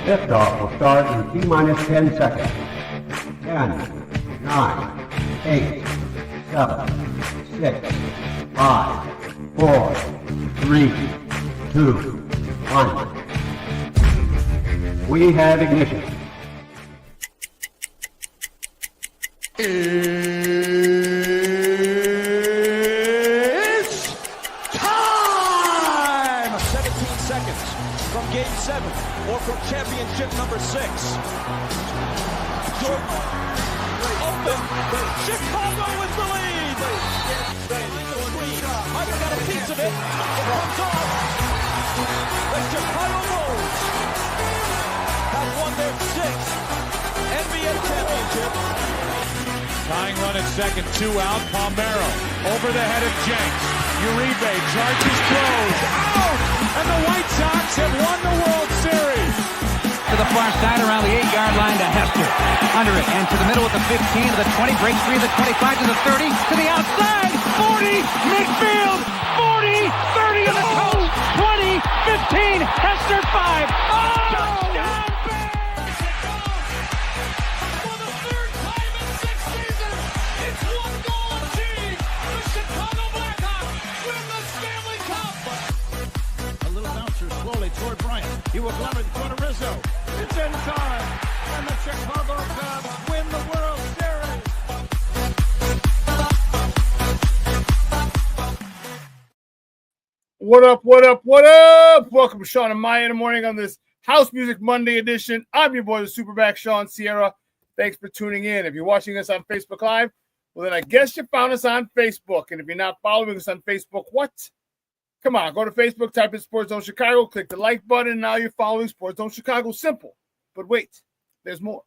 Liftoff will start in T-minus 10 seconds. 10, 9, 8, 7, 6, 5, 4, 3, 2, 1. We have ignition. It's time! 17 seconds from Game 7 or from championship number 6. Jordan, open. Chicago with the lead. Michael got a piece of it. It comes off. The Chicago Bulls have won their 6th NBA championship. Tying run at second, 2 out. Palmero over the head of Jenks. Uribe charges, throws, out! And the White Sox have won the World Series. To the far side around the 8-yard line to Hester. Under it and to the middle with the 15 to the 20. Breaks free of the 25 to the 30 to the outside. 40 midfield. 40, 30 in the coast. 20, 15. Hester 5. Oh! Touchdown! Toward Bryant. He will glove it in front of Rizzo. It's in time. And the Chicago Cubs win the World Series. What up, what up, what up? Welcome to Shawn and Maya in the morning on this House Music Monday edition. I'm your boy, the SuperBack, Shawn Sierra. Thanks for tuning in. If you're watching us on Facebook Live, well, then I guess you found us on Facebook. And if you're not following us on Facebook, what? Come on, go to Facebook, type in Sports Zone Chicago, click the like button, and now you're following Sports Zone Chicago. Simple. But wait, there's more.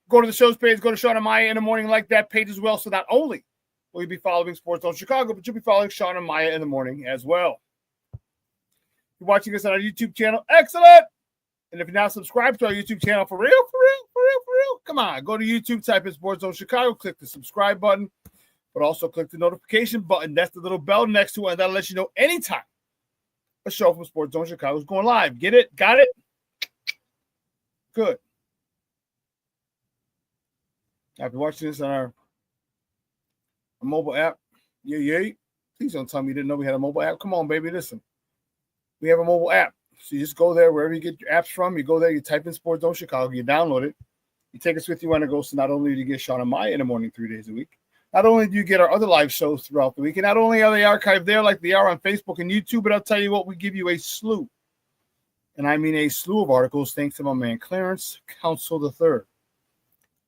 Go to the show's page, go to Shawn and Maya in the morning, like that page as well. So not only will you be following Sports Zone Chicago, but you'll be following Shawn and Maya in the morning as well. You're watching us on our YouTube channel. Excellent. And if you're not subscribed to our YouTube channel, for real, come on, go to YouTube, type in Sports Zone Chicago, click the subscribe button. But also click the notification button. That's the little bell next to it. And that'll let you know anytime a show from Sports Zone Chicago is going live. Get it? Got it? Good. Now, if you're watching this on our mobile app, yeah. Please don't tell me you didn't know we had a mobile app. Come on, baby. Listen. We have a mobile app. So you just go there, wherever you get your apps from. You go there, you type in Sports Zone Chicago, you download it. You take us with you on the go. So not only do you get Shawn and Maya in the morning 3 days a week, not only do you get our other live shows throughout the week, and not only are they archived there like they are on Facebook and YouTube, but I'll tell you what, we give you a slew, and I mean a slew of articles, thanks to my man Clarence Council III.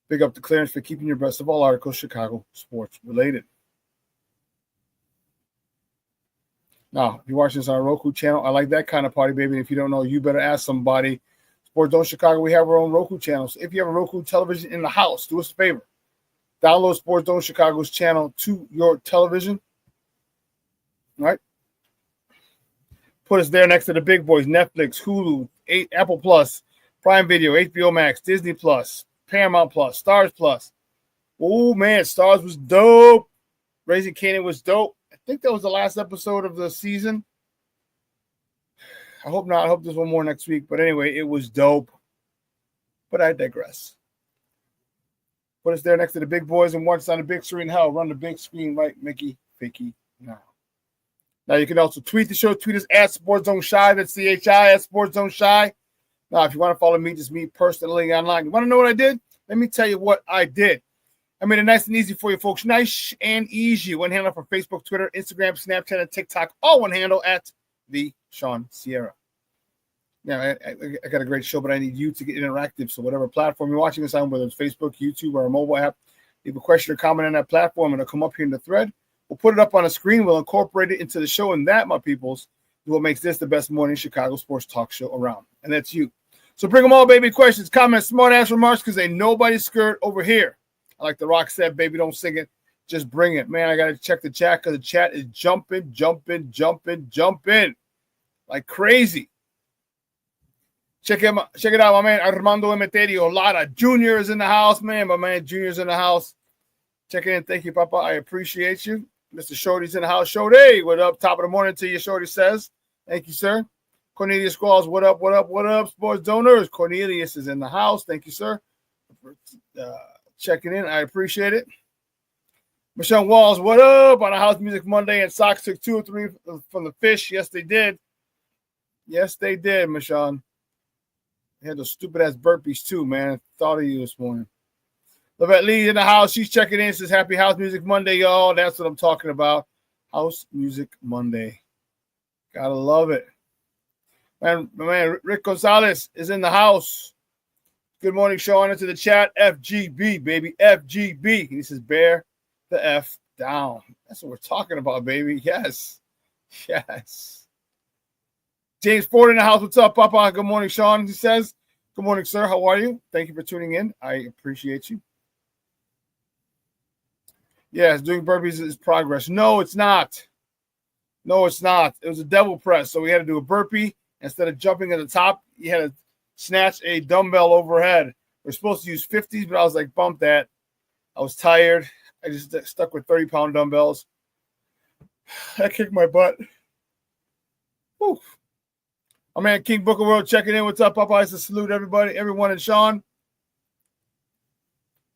Big up to Clarence for keeping your best of all articles Chicago sports related. Now, if you're watching this on our Roku channel, I like that kind of party, baby. If you don't know, you better ask somebody. Sports Zone Chicago, we have our own Roku channel. So if you have a Roku television in the house, do us a favor. Download Sports Zone Chicago's channel to your television. All right. Put us there next to the big boys: Netflix, Hulu, Apple Plus, Prime Video, HBO Max, Disney Plus, Paramount Plus, Stars Plus. Oh, man, Stars was dope. Raising Kanan was dope. I think that was the last episode of the season. I hope not. I hope there's one more next week. But anyway, it was dope. But I digress. Put us there next to the big boys and watch us on the big screen. Hell, run the big screen right, Mickey, Fakey, now. Now, you can also tweet the show. Tweet us at Sports Zone Shy. That's CHI at Sports Zone Shy. Now, if you want to follow me, just me personally online. You want to know what I did? Let me tell you what I did. I made it nice and easy for you folks. Nice and easy. One handle for Facebook, Twitter, Instagram, Snapchat, and TikTok. All one handle at the Shawn Sierra. Yeah, I got a great show, but I need you to get interactive. So whatever platform you're watching us on, whether it's Facebook, YouTube, or a mobile app, leave a question or comment on that platform, and it'll come up here in the thread. We'll put it up on the screen. We'll incorporate it into the show, and that, my peoples, is what makes this the best morning Chicago sports talk show around. And that's you. So bring them all, baby. Questions, comments, smart-ass remarks, because ain't nobody scared over here. I like The Rock said, baby, don't sing it. Just bring it. Man, I got to check the chat because the chat is jumping like crazy. Check it out, my man Armando Emeterio Lara Jr. is in the house, man. My man Junior's in the house. Check in. Thank you, Papa. I appreciate you. Mr. Shorty's in the house. Shorty, what up? Top of the morning to you, Shorty says. Thank you, sir. Cornelius Squalls, what up, what up, what up, sports donors? Cornelius is in the house. Thank you, sir, for checking in. I appreciate it. Michelle Walls, what up on a House Music Monday? And Sox took 2 or 3 from the fish. Yes, they did. Yes, they did, Michelle. They had those stupid-ass burpees, too, man. Thought of you this morning. Lavette Lee in the house. She's checking in. Says, happy House Music Monday, y'all. That's what I'm talking about. House Music Monday. Gotta love it. Man, my man Rick Gonzalez is in the house. Good morning, Shawn. Into the chat. FGB, baby. FGB. He says, bear the F down. That's what we're talking about, baby. Yes. Yes. James Ford in the house. What's up, Papa? Good morning, Shawn. He says, good morning, sir. How are you? Thank you for tuning in. I appreciate you. Yes, doing burpees is progress. No, it's not. No, it's not. It was a devil press. So we had to do a burpee. Instead of jumping at the top, you had to snatch a dumbbell overhead. We're supposed to use 50s, but I was like, bump that. I was tired. I just stuck with 30-pound dumbbells. I kicked my butt. Whew. My man King Booker World checking in. What's up, Popeyes? To salute everybody, everyone, and Shawn.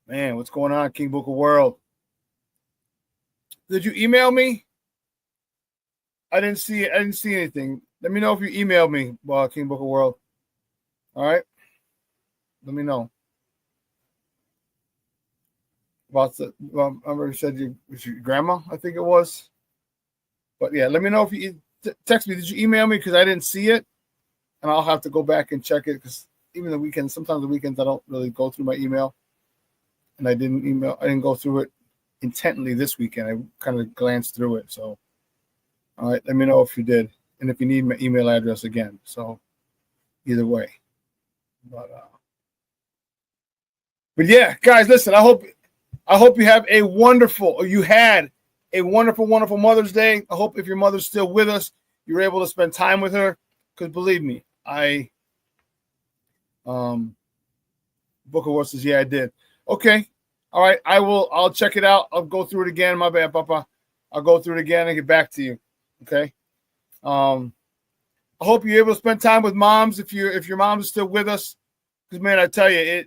Man, what's going on, King Booker World? Did you email me? I didn't see it. I didn't see anything. Let me know if you emailed me, King Booker World. All right? Let me know. About the, I already said it was your grandma, I think it was. But yeah, let me know if you text me. Did you email me? Because I didn't see it. And I'll have to go back and check it because even the weekends, sometimes the weekends I don't really go through my email. And I didn't go through it intently this weekend. I kind of glanced through it. So, all right, let me know if you did. And if you need my email address again. So, either way. But yeah, guys, listen, I hope you have a wonderful, or you had a wonderful, wonderful Mother's Day. I hope if your mother's still with us, you're able to spend time with her. Because believe me, Booker Ward says, yeah, I did. Okay. All right. I'll check it out. I'll go through it again. My bad, Papa. I'll go through it again and get back to you. Okay. I hope you're able to spend time with moms if your mom is still with us. Because man, I tell you,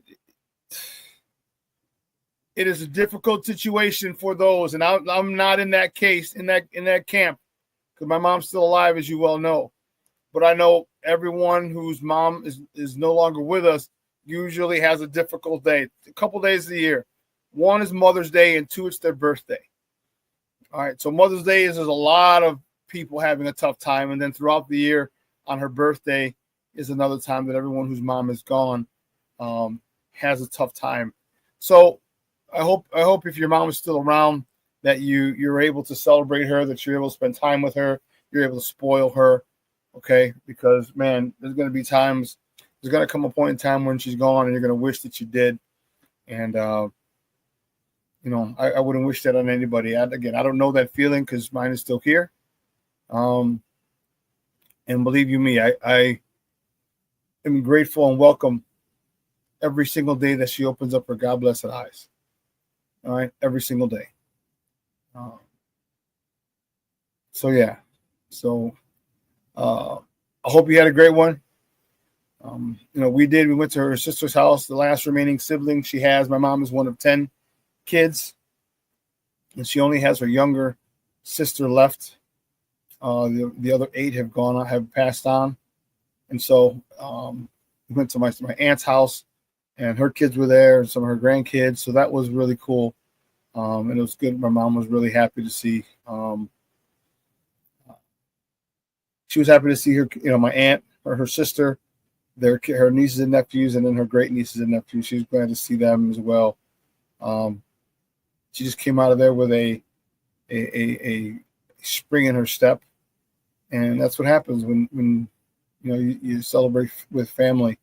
it is a difficult situation for those, and I'm not in that case, in that camp, because my mom's still alive, as you well know. But I know everyone whose mom is no longer with us usually has a difficult day. A couple days of the year. One is Mother's Day, and 2, it's their birthday. All right, so Mother's Day is there's a lot of people having a tough time, and then throughout the year on her birthday is another time that everyone whose mom is gone has a tough time. So I hope if your mom is still around that you're able to celebrate her, that you're able to spend time with her, you're able to spoil her, okay? Because man, there's going to be times, there's going to come a point in time when she's gone, and you're going to wish that you did. And I wouldn't wish that on anybody. I don't know that feeling because mine is still here. And believe you me, I am grateful and welcome every single day that she opens up her God blessed eyes. All right, every single day. I hope you had a great one. We did. We went to her sister's house, the last remaining sibling she has. My mom is one of 10 kids, and she only has her younger sister left. The other 8 have passed on, and so we went to my aunt's house, and her kids were there, and some of her grandkids. So that was really cool, and it was good. My mom was really happy to see. She was happy to see her, my aunt or her sister, her nieces and nephews, and then her great nieces and nephews. She was glad to see them as well. She just came out of there with a spring in her step, and that's what happens when you celebrate with family.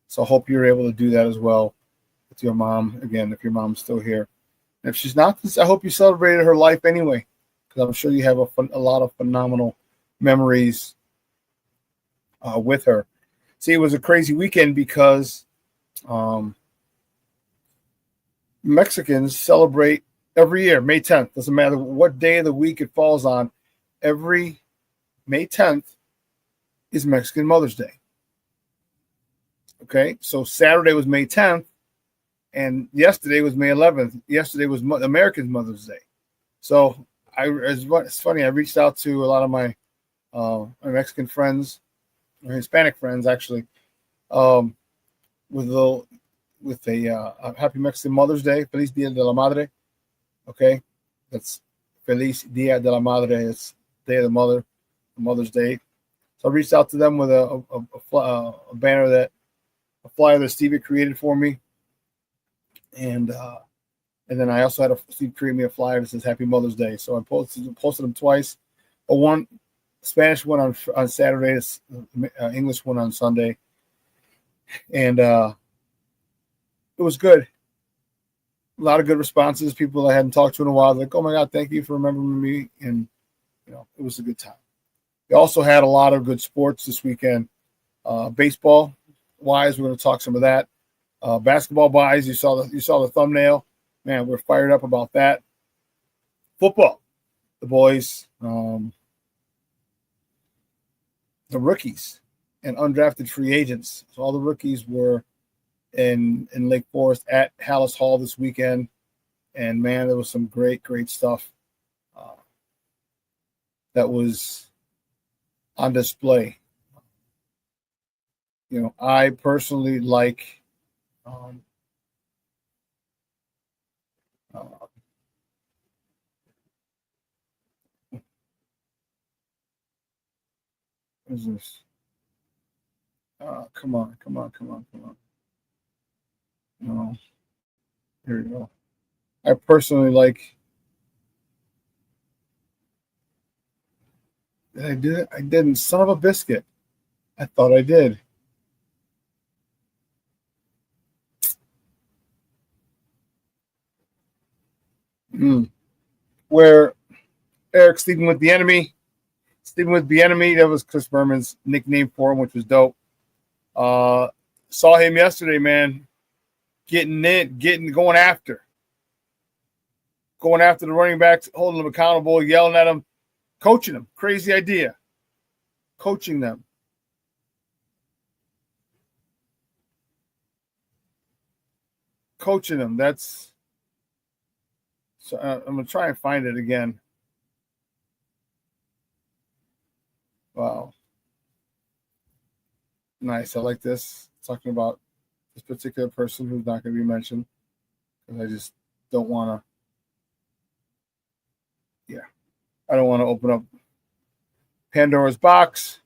So I hope you're able to do that as well with your mom. Again, if your mom's still here, and if she's not, I hope you celebrated her life anyway, because I'm sure you have a lot of phenomenal memories with her. See, it was a crazy weekend because Mexicans celebrate every year, May 10th. Doesn't matter what day of the week it falls on. Every May 10th is Mexican Mother's Day. Okay, so Saturday was May 10th, and yesterday was May 11th. Yesterday was American Mother's Day. So it's funny. I reached out to a lot of my Mexican friends, or Hispanic friends, actually, with a happy Mexican Mother's Day, Feliz Dia de la Madre. Okay, that's Feliz Dia de la Madre. It's Day of the Mother, Mother's Day. So I reached out to them with a banner a flyer that Steve had created for me, and then I also had Steve create me a flyer that says Happy Mother's Day. So I posted them twice. One Spanish one on Saturday, English one on Sunday, and it was good. A lot of good responses. People I hadn't talked to in a while, like, "Oh my God, thank you for remembering me," and it was a good time. We also had a lot of good sports this weekend. Baseball wise, we're going to talk some of that. Basketball wise, you saw the thumbnail. Man, we're fired up about that. Football, the boys, the rookies and undrafted free agents. So all the rookies were in Lake Forest at Hallis Hall this weekend, and man, there was some great stuff that was on display. I personally like what is this? Come on. No. Here we go. I personally like. Did I do it? I didn't. Son of a biscuit. I thought I did. Where Eric sleeping with the enemy. That was Chris Berman's nickname for him, which was dope. Saw him yesterday, man. Going after the running backs, holding them accountable, yelling at them, coaching them. Crazy idea. Coaching them. That's. So I'm going to try and find it again. Wow. Nice. I like this. Talking about this particular person who's not going to be mentioned. Because I just don't want to. Yeah. I don't want to open up Pandora's box.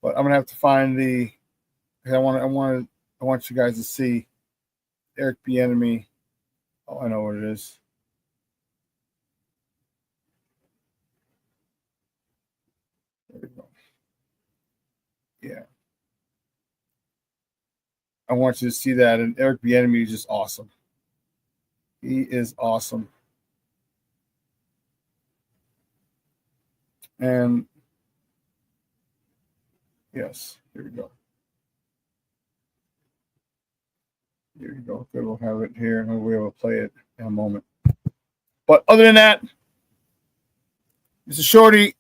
But I'm going to have to find the. I want you guys to see Eric Bieniemy. Oh, I know what it is. There we go. Yeah. I want you to see that. And Eric Bieniemy is just awesome. He is awesome. And yes, here we go. Here you go. Good, we'll have it here, and we'll be able to play it in a moment. But other than that, Mr. Shorty,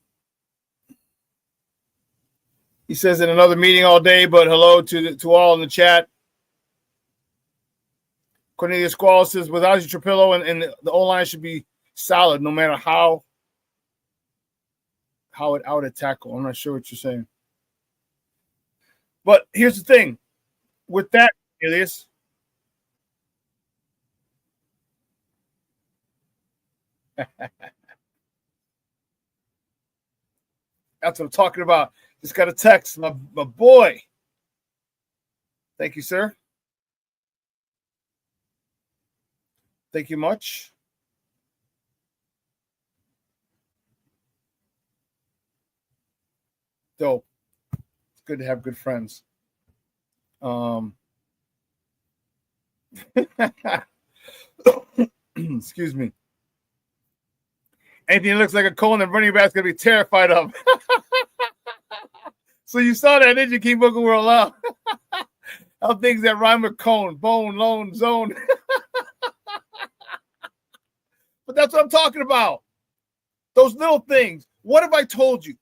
he says in another meeting all day, but hello to all in the chat. Cornelius Squall says, without your Trapillo and the O-line should be solid no matter how it out at tackle. I'm not sure what you're saying. But here's the thing. With that, Cornelius, that's what I'm talking about. Just got a text, my boy. Thank you, sir. Thank you much. Dope. It's good to have good friends. Excuse me. Anything that looks like a cone that running back's gonna be terrified of. So you saw that, didn't you, King Booker World Love? How things that rhyme with cone, bone, loan, zone. But that's what I'm talking about. Those little things. What have I told you?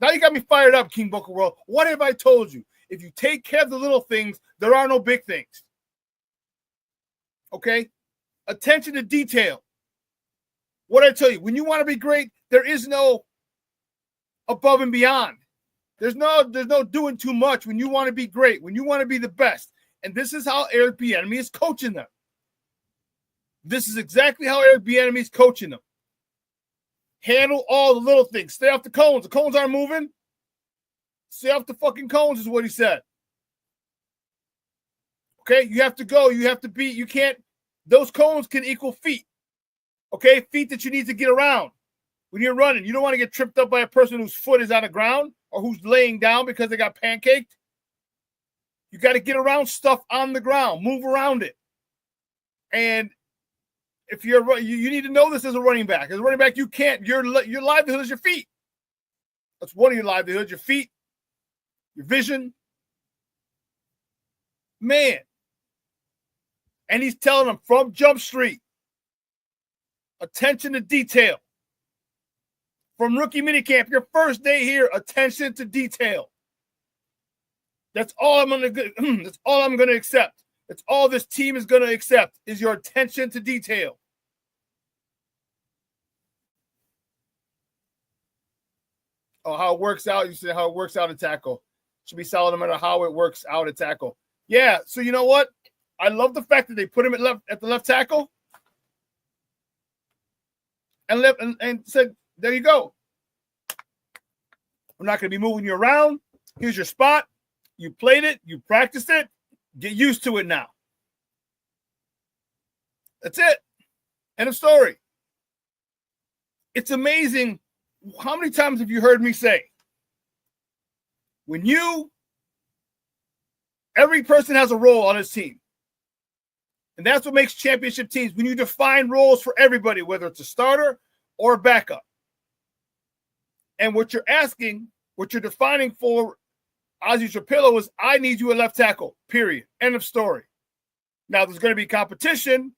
Now you got me fired up, King Booker World. What have I told you? If you take care of the little things, there are no big things. Okay? Attention to detail. What I tell you, when you want to be great, there is no above and beyond. There's no doing too much when you want to be great, when you want to be the best. And this is how Eric Bieniemy is coaching them. This is exactly how Eric Bieniemy is coaching them. Handle all the little things. Stay off the cones. The cones aren't moving. Stay off the fucking cones is what he said. Okay? You have to go. You have to be. You can't. Those cones can equal feet. Okay? Feet that you need to get around when you're running. You don't want to get tripped up by a person whose foot is on the ground or who's laying down because they got pancaked. You got to get around stuff on the ground. Move around it. And if you're you need to know this as a running back. As a running back, you can't. Your livelihood is your feet. That's one of your livelihoods. Your feet, your vision. Man. And he's telling them from Jump Street, attention to detail. From rookie minicamp, your first day here, attention to detail. That's all I'm gonna accept. That's all this team is gonna accept is your attention to detail. Oh, how it works out. You said how it works out at tackle. Should be solid no matter how it works out at tackle. Yeah, so you know what? I love the fact that they put him at the left tackle and said, there you go. We're not going to be moving you around. Here's your spot. You played it. You practiced it. Get used to it now. That's it. End of story. It's amazing. How many times have you heard me say, every person has a role on his team. And that's what makes championship teams, when you define roles for everybody, whether it's a starter or a backup. And what you're defining for Ozzie Trapillo is, I need you at left tackle, period. End of story. Now, there's going to be competition,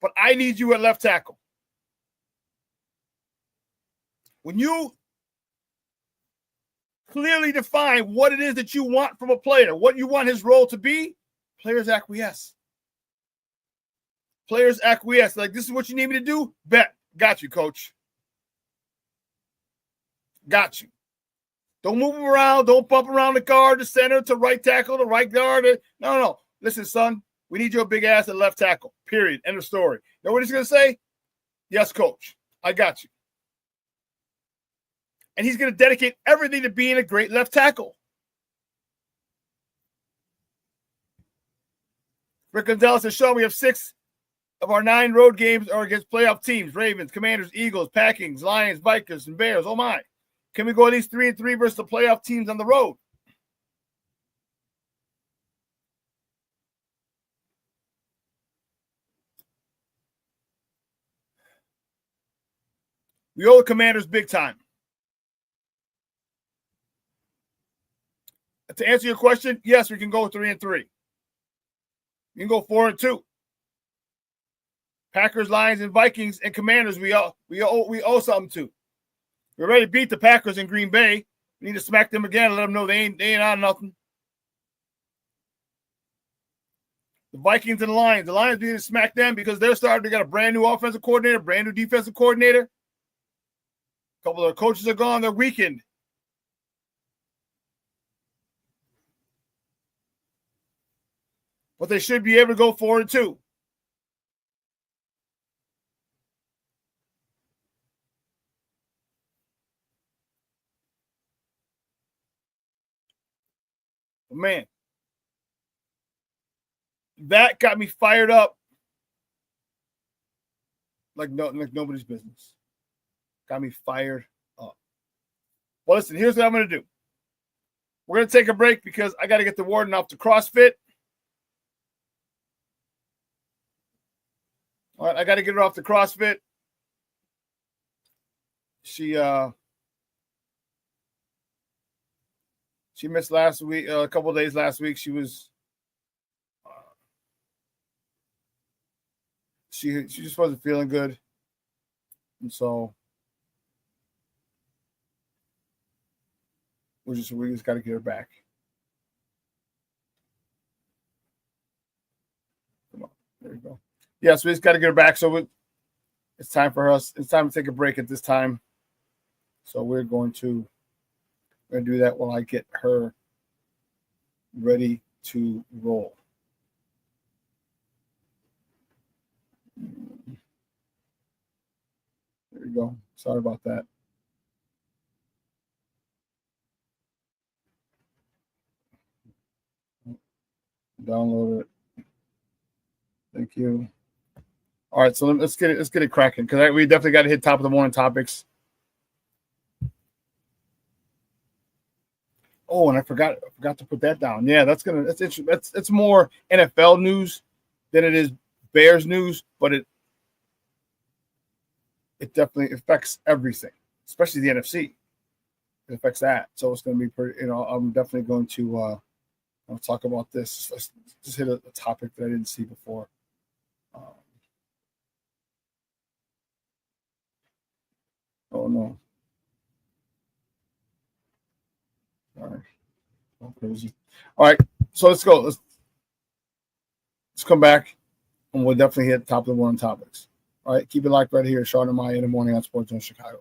but I need you at left tackle. When you clearly define what it is that you want from a player, what you want his role to be, players acquiesce. Players acquiesce. Like, this is what you need me to do? Bet. Got you, coach. Got you. Don't move him around. Don't bump around the guard, the center, to right tackle, the right guard. No. Listen, son, we need your big ass at left tackle. Period. End of story. You know what he's going to say? Yes, coach. I got you. And he's going to dedicate everything to being a great left tackle. Rick Gonzalez has shown we have 6 of our 9 road games are against playoff teams: Ravens, Commanders, Eagles, Packers, Lions, Vikings, and Bears. Oh my. Can we go at least 3-3 versus the playoff teams on the road? We owe the Commanders big time. To answer your question, yes, we can go 3-3. You can go 4-2. Packers, Lions, and Vikings and Commanders, we owe something to. We already beat the Packers in Green Bay. We need to smack them again and let them know they ain't on nothing. The Vikings and the Lions. The Lions, we need to smack them because they're starting. They got a brand new offensive coordinator, brand new defensive coordinator. A couple of their coaches are gone. They're weakened. But they should be able to go 4-2. Man, that got me fired up like nobody's business. Got me fired up. Well, listen, here's what I'm going to do. We're going to take a break because I got to get the warden off to CrossFit. All right, I got to get her off to CrossFit. She missed last week, a couple of days last week. She was, she just wasn't feeling good, and so We just got to get her back. Come on, there you go. Yeah, so we just got to get her back. So it's time for us. It's time to take a break at this time. So we're going to do that while I get her ready to roll. There you go. Sorry about that. Download it. Thank you. All right, so let's get it cracking, because we definitely got to hit top of the morning topics. Oh, and I forgot to put that down. Yeah, that's interesting. It's more NFL news than it is Bears news, but it definitely affects everything, especially the NFC. It affects that, so it's going to be pretty. I'm definitely going to talk about this. Let's just hit a topic that I didn't see before. Oh no! All right, I'm crazy. All right, so let's go. Let's come back, and we'll definitely hit top of the morning topics. All right, keep it locked right here, Shawn and Maya in the morning on Sports Zone Chicago.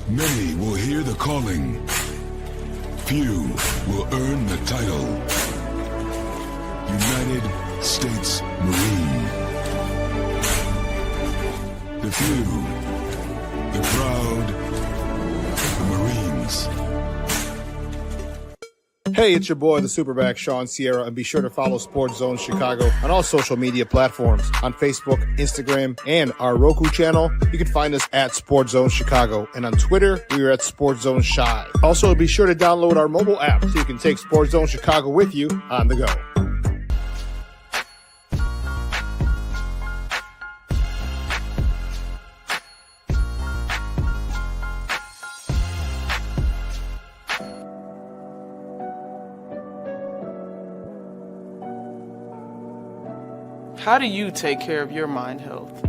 Many will hear the calling. Few will earn the title. United States Marine. The few, the proud, the Marines. Hey, it's your boy, the SuperBack, Shawn Sierra, and be sure to follow Sports Zone Chicago on all social media platforms, on Facebook, Instagram, and our Roku channel. You can find us at Sports Zone Chicago, and on Twitter, we are at Sports Zone Shy. Also, be sure to download our mobile app so you can take Sports Zone Chicago with you on the go. How do you take care of your mind health?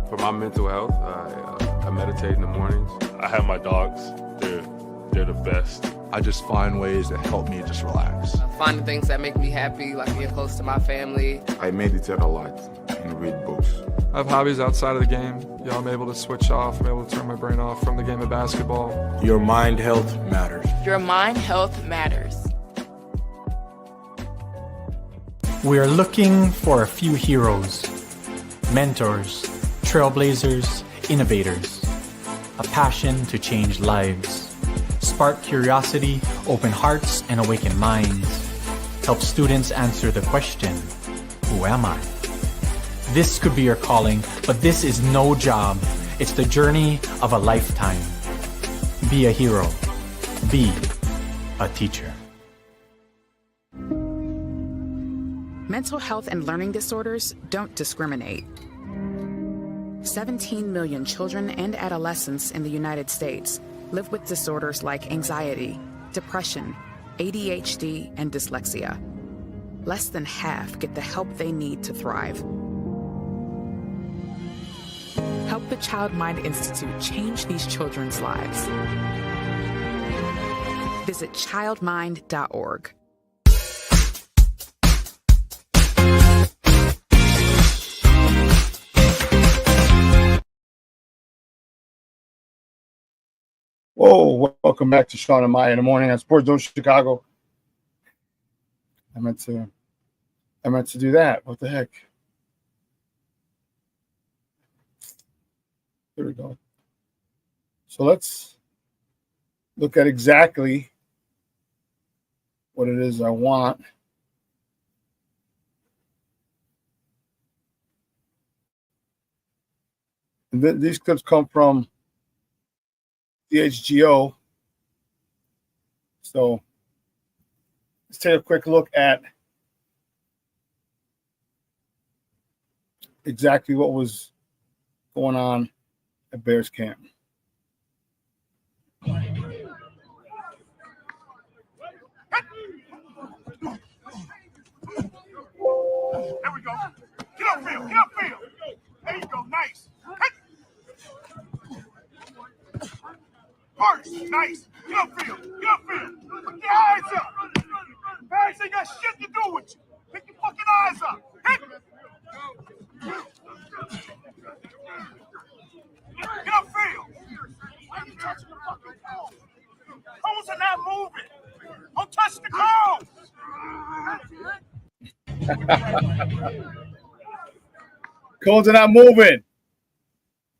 For my mental health, I meditate in the mornings. I have my dogs. They're the best. I just find ways that help me just relax. Finding things that make me happy, like being close to my family. I meditate a lot and read books. I have hobbies outside of the game. I'm able to switch off. I'm able to turn my brain off from the game of basketball. Your mind health matters. Your mind health matters. We are looking for a few heroes, mentors, trailblazers, innovators, a passion to change lives, spark curiosity, open hearts, and awaken minds, help students answer the question, who am I? This could be your calling, but this is no job. It's the journey of a lifetime. Be a hero. Be a teacher. Mental health and learning disorders don't discriminate. 17 million children and adolescents in the United States live with disorders like anxiety, depression, ADHD, and dyslexia. Less than half get the help they need to thrive. Help the Child Mind Institute change these children's lives. Visit childmind.org. Whoa, welcome back to Shawn and Maya in the morning on Sports Zone Chicago. I meant to do that. What the heck? Here we go. So let's look at exactly what it is I want. And these clips come from DHGO. So let's take a quick look at exactly what was going on at Bears camp. There we go. Get upfield. Get upfield. There you go. Nice. March. Nice. Get upfield. Get upfield. Put your eyes up. Bags ain't got shit to do with you. Pick your fucking eyes up. Hit. Get upfield. Why are you touching the fucking cone? Cones are not moving. Don't touch the cones. Cones are not moving.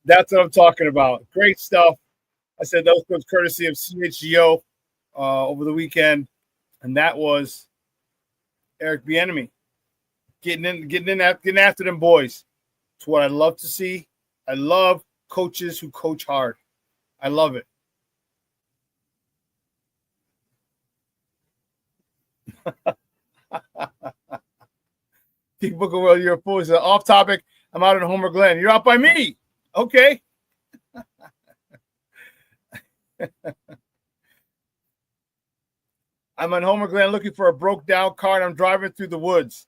That's what I'm talking about. Great stuff. I said those was courtesy of CHGO over the weekend, and that was Eric Bieniemy getting after them boys. It's what I love to see. I love coaches who coach hard. I love it. Keep booking well, you're a fool. It's off topic. I'm out in Homer Glen. You're out by me. Okay. I'm on Homer Glen looking for a broke down car, and I'm driving through the woods.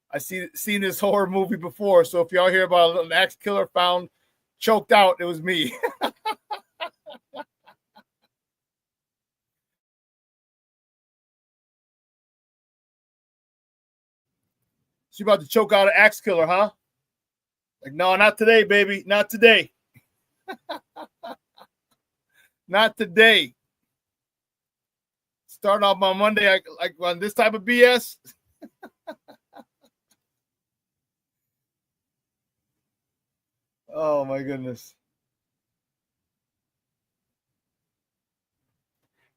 I seen this horror movie before, so if y'all hear about an axe killer found choked out, it was me. She about to choke out an axe killer, huh? Like, no, not today, baby. Not today. Not today. Starting off my Monday like on this type of BS. Oh, my goodness.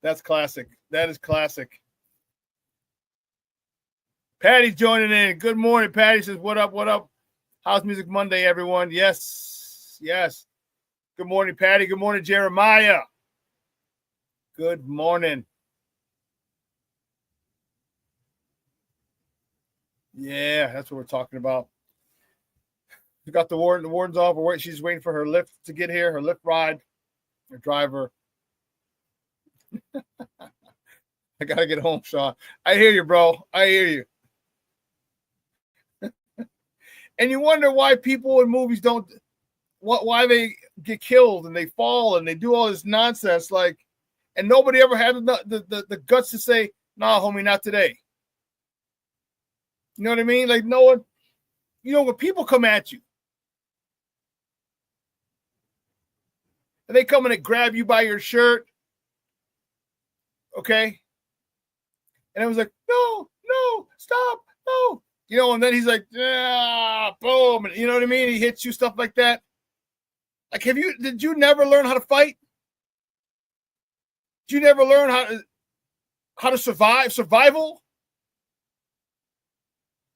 That's classic. That is classic. Patty's joining in. Good morning, Patty. Says, what up, what up? House Music Monday, everyone. Yes, yes. Good morning, Patty. Good morning, Jeremiah. Good morning. Yeah, that's what we're talking about. We got the warden's off. She's waiting for her lift to get here, her lift ride, her driver. I got to get home, Shawn. I hear you, bro. I hear you. And you wonder why people in movies why they get killed and they fall and they do all this nonsense, like, and nobody ever had the guts to say, nah, homie, not today. You know what I mean? Like, no one, when people come at you and they come and they grab you by your shirt, okay? And it was like, no, stop, no. And then he's like, boom. And you know what I mean? He hits you, stuff like that. Like, did you never learn how to fight? Did you never learn how to survival?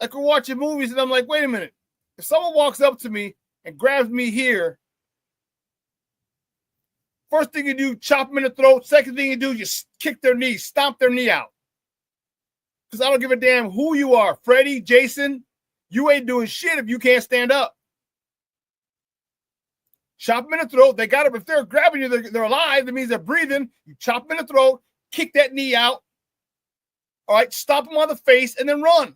Like, we're watching movies and I'm like, wait a minute. If someone walks up to me and grabs me here, first thing you do, chop them in the throat. Second thing you do, you kick their knee, stomp their knee out. Because I don't give a damn who you are. Freddie, Jason, you ain't doing shit if you can't stand up. Chop them in the throat. They got them. If they're grabbing you, they're alive. That means they're breathing. You chop them in the throat, kick that knee out. All right, stop them on the face and then run.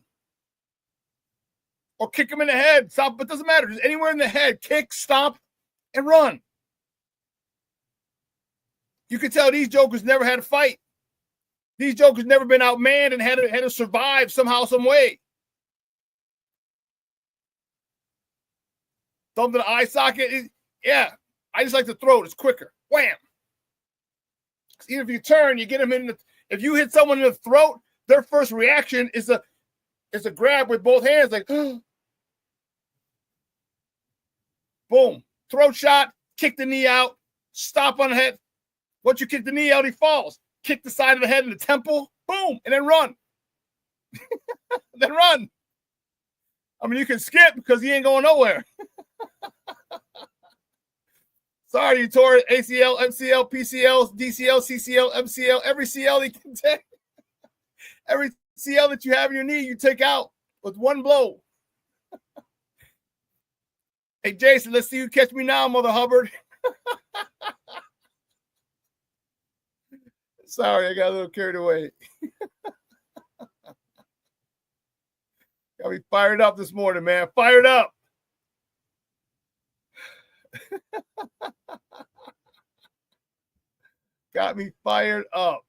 Or kick them in the head. Stop, but it doesn't matter. Just anywhere in the head, kick, stomp, and run. You can tell these jokers never had a fight. These jokers never been outmanned and had to survive somehow, some way. Thumb to the eye socket. Yeah, I just like the throat. It's quicker. Wham. Even if you turn, you get them in the. If you hit someone in the throat, their first reaction is a grab with both hands, like boom, throat shot, kick the knee out, stop on the head. Once you kick the knee out, he falls. Kick the side of the head and the temple, boom, and then run. Then run. I mean, you can skip because he ain't going nowhere. Sorry, you tore it. ACL, MCL, PCL, DCL, CCL, MCL, every CL you can take. Every CL that you have in your knee, you take out with one blow. Hey, Jason, let's see you catch me now, Mother Hubbard. Sorry, I got a little carried away. Got me fired up this morning, man. Fired up. Got me fired up.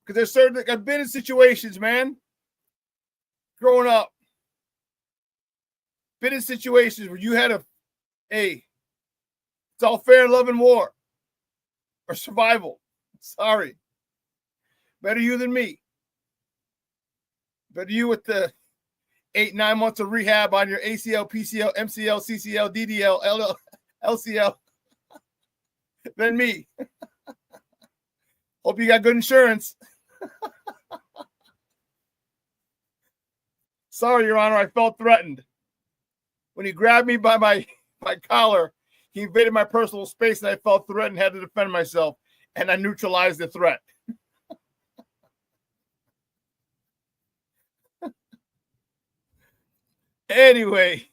Because there's certain, I've been in situations, man, growing up. Been in situations where you had it's all fair in love and war or survival. Sorry. Better you than me. Better you with the 8-9 months of rehab on your ACL, PCL, MCL, CCL, DDL, LCL than me. Hope you got good insurance. Sorry, Your Honor, I felt threatened. When he grabbed me by my collar, he invaded my personal space, and I felt threatened, had to defend myself, and I neutralized the threat. Anyway,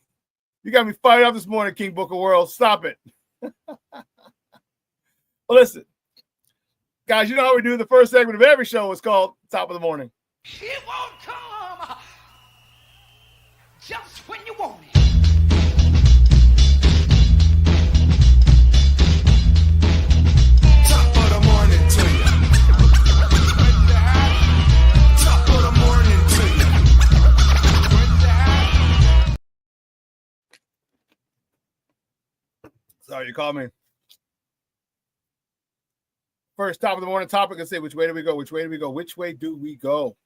you got me fired up this morning, King Book of World. Stop it. Well, listen, guys, you know how we do the first segment of every show is called Top of the Morning. It won't come just when you want it. Top of the morning to you. Top of the morning to you. Sorry, you called me. First top of the morning topic, and say, which way do we go? Which way do we go? Which way do we go?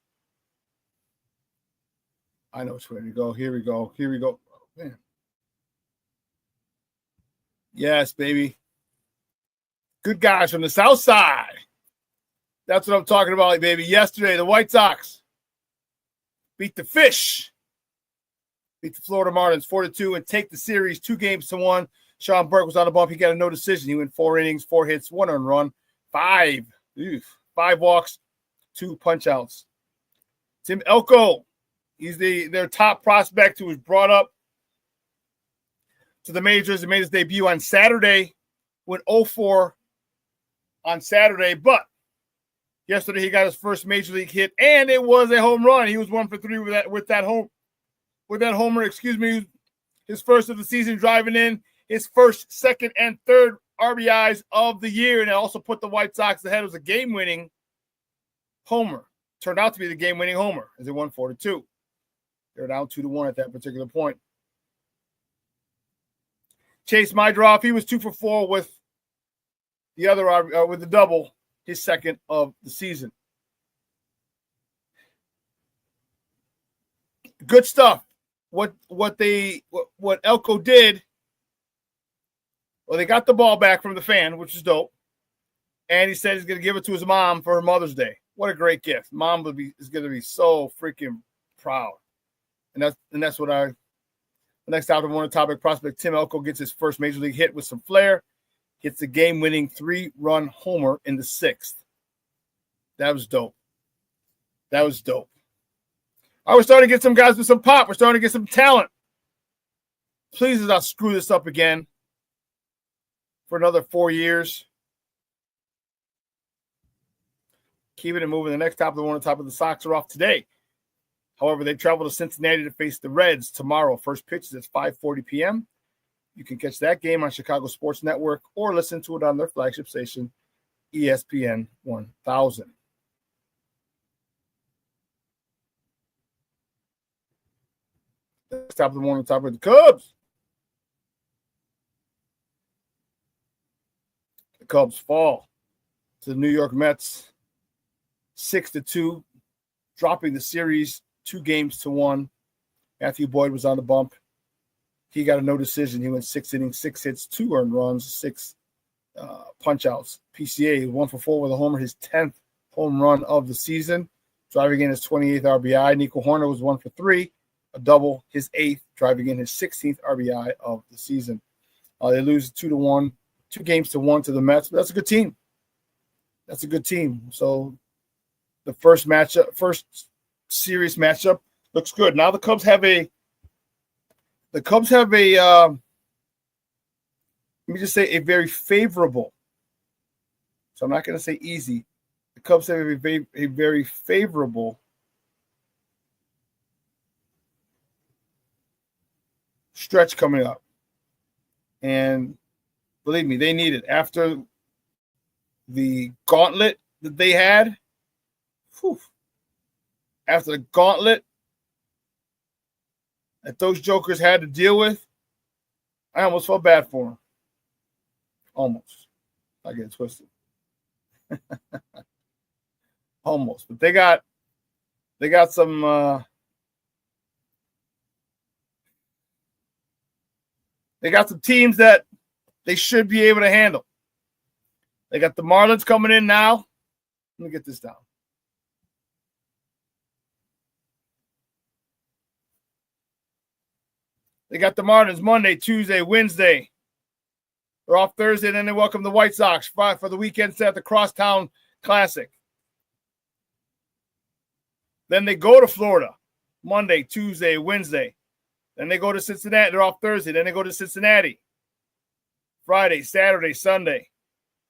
I know which way to go. Here we go. Here we go. Oh, man. Yes, baby. Good guys from the South Side. That's what I'm talking about, baby. Yesterday, the White Sox beat the Fish. Beat the Florida Marlins 4-2 and take the series 2-1. Shawn Burke was on the bump. He got a no decision. He went 4 innings, 4 hits, 1 earned run, 5 walks, 2 punch outs. Tim Elko, he's their top prospect who was brought up to the majors and made his debut on Saturday. Went 0-4 on Saturday, but yesterday he got his first major league hit, and it was a home run. He was 1 for 3 with that homer. His first of the season, driving in his first, second, and third RBIs of the year, and it also put the White Sox ahead. It was a game-winning homer. Turned out to be the game-winning homer as they won 4-2. They're down 2-1 at that particular point. Chase Mydroff, he was 2 for 4 with the other with the double, his second of the season. Good stuff. What Elko did. Well, they got the ball back from the fan, which is dope. And he said he's going to give it to his mom for her Mother's Day. What a great gift. Mom is going to be so freaking proud. And that's what the next top of the morning topic, prospect Tim Elko gets his first major league hit with some flair. Hits the game-winning 3-run homer in the 6th. That was dope. All right, we're starting to get some guys with some pop. We're starting to get some talent. Please, let's not screw this up again for another 4 years. Keeping it moving. The next top of the morning topic, the Sox are off today. However, they travel to Cincinnati to face the Reds tomorrow. First pitch is at 5:40 p.m. You can catch that game on Chicago Sports Network or listen to it on their flagship station, ESPN 1000. Next top of the morning topic, the Cubs. The Cubs fall to the New York Mets 6-2, dropping the series 2-1. Matthew Boyd was on the bump. He got a no decision. He went 6 innings, 6 hits, 2 earned runs, 6 punch outs. PCA 1 for 4 with a homer, his 10th home run of the season, driving in his 28th RBI. Nico Horner was 1 for 3, a double, his 8th, driving in his 16th RBI of the season. They lose 2-1, 2-1 to the Mets. But that's a good team. That's a good team. So the first series matchup looks good. Now the Cubs have a let me just say a very favorable. So I'm not going to say easy. The Cubs have a very favorable stretch coming up. And believe me, they need it. After the gauntlet that they had, after the gauntlet that those jokers had to deal with, I almost felt bad for them. Almost. I get it twisted. Almost. But they got some they got some teams that they should be able to handle. They got the Marlins coming in now. Let me get this down. They got the Marlins Monday, Tuesday, Wednesday. They're off Thursday, and then they welcome the White Sox for the weekend set at the Crosstown Classic. Then they go to Florida Monday, Tuesday, Wednesday. Then they go to Cincinnati. They're off Thursday. Then they go to Cincinnati Friday, Saturday, Sunday.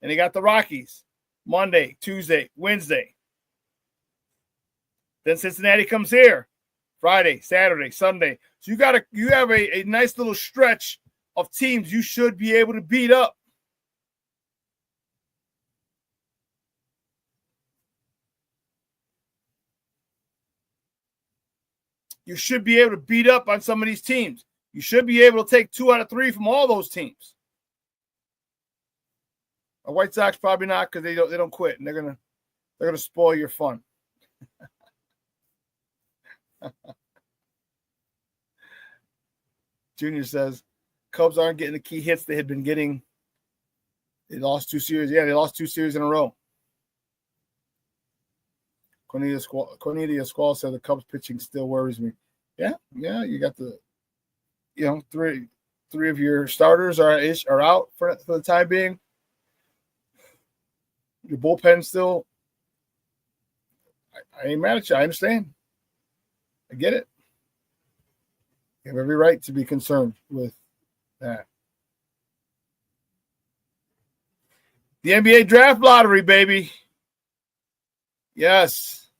And they got the Rockies Monday, Tuesday, Wednesday. Then Cincinnati comes here Friday, Saturday, Sunday. So you have a nice little stretch of teams you should be able to beat up. You should be able to beat up on some of these teams. You should be able to take 2 out of 3 from all those teams. The White Sox probably not, because they don't quit, and they're gonna spoil your fun. Junior says Cubs aren't getting the key hits they had been getting. They lost 2 series. Yeah, they lost 2 series in a row. Cornelia Squall said the Cubs pitching still worries me. Yeah, you got the, three of your starters are out for the time being. Your bullpen still. I ain't mad at you. I understand. I get it. You have every right to be concerned with that. The NBA draft lottery, baby. Yes.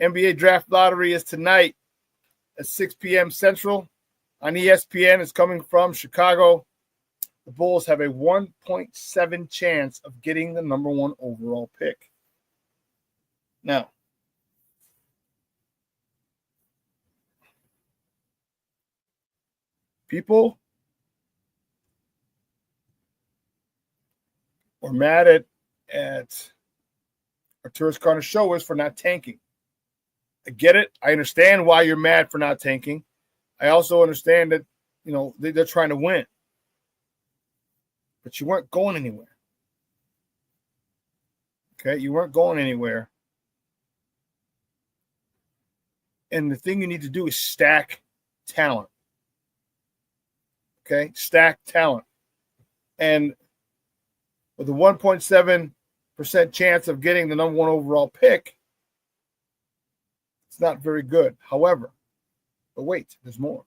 NBA draft lottery is tonight at 6 p.m. Central on ESPN. It's coming from Chicago. The Bulls have a 1.7 chance of getting the number 1 overall pick. Now, people are mad at Arturas Karnisovas for not tanking. I get it. I understand why you're mad for not tanking. I also understand that, they're trying to win. But you weren't going anywhere. Okay? You weren't going anywhere. And the thing you need to do is stack talent. Okay? Stack talent. And with a 1.7% chance of getting the number 1 overall pick, it's not very good. However, but wait, there's more.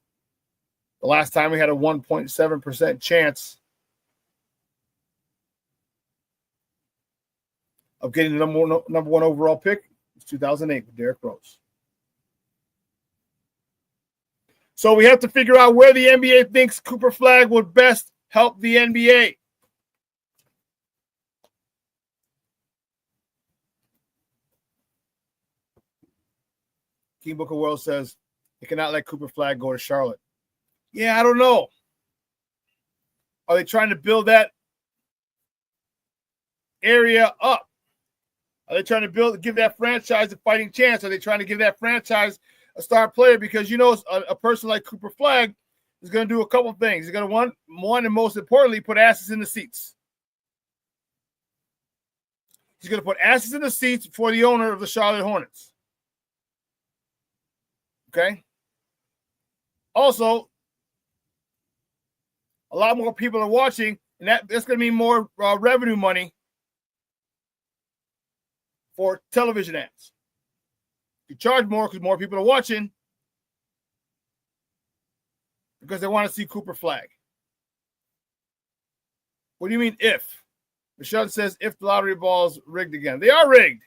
The last time we had a 1.7% chance of getting the number 1 overall pick was 2008 with Derrick Rose. So we have to figure out where the NBA thinks Cooper Flagg would best help the NBA. King Book of World says they cannot let Cooper Flagg go to Charlotte. Yeah, I don't know. Are they trying to build that area up? Are they trying to give that franchise a fighting chance? Are they trying to give that franchise a star player? Because a person like Cooper Flagg is going to do a couple of things. He's going to one and most importantly put asses in the seats. He's going to put asses in the seats for the owner of the Charlotte Hornets. Okay. Also, a lot more people are watching, and that's going to mean more revenue money for television ads. You charge more because more people are watching because they want to see Cooper Flag. What do you mean if? Michelle says if the lottery ball's rigged again. They are rigged.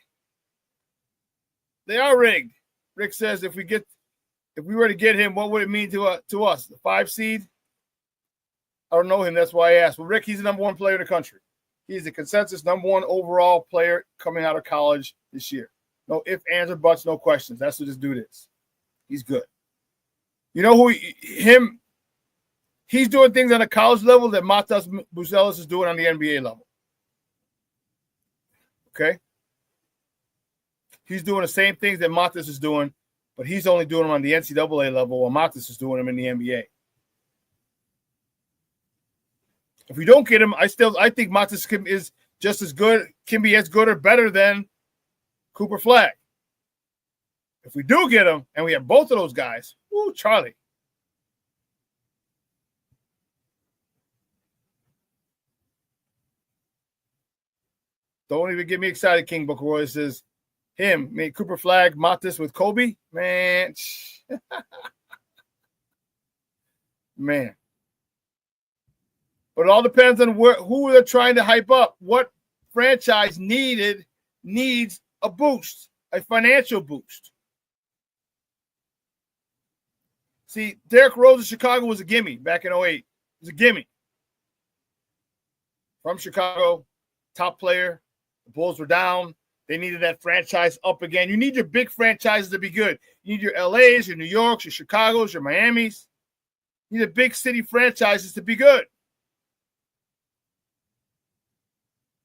They are rigged. Rick says if we were to get him, what would it mean to us? The 5 seed? I don't know him. That's why I asked. Well, Rick, he's the number 1 player in the country. He's the consensus number 1 overall player coming out of college this year. No ifs, ands, or buts, no questions. That's what this dude is. He's good. You know who he's doing things on a college level that Matas Buzelis is doing on the NBA level. Okay? He's doing the same things that Matas is doing, but he's only doing them on the NCAA level while Matas is doing them in the NBA. If we don't get him, I think Matas is just as good, can be as good or better than Cooper Flag. If we do get him, and we have both of those guys, woo, Charlie. Don't even get me excited, King Booker Roy says, Cooper Flag, Matas with Kobe, man. Man. But it all depends on who they're trying to hype up. What franchise needs a boost, a financial boost. See, Derrick Rose in Chicago was a gimme back in 2008. It was a gimme. From Chicago, top player. The Bulls were down. They needed that franchise up again. You need your big franchises to be good. You need your LAs, your New Yorks, your Chicagos, your Miamis. You need the big city franchises to be good.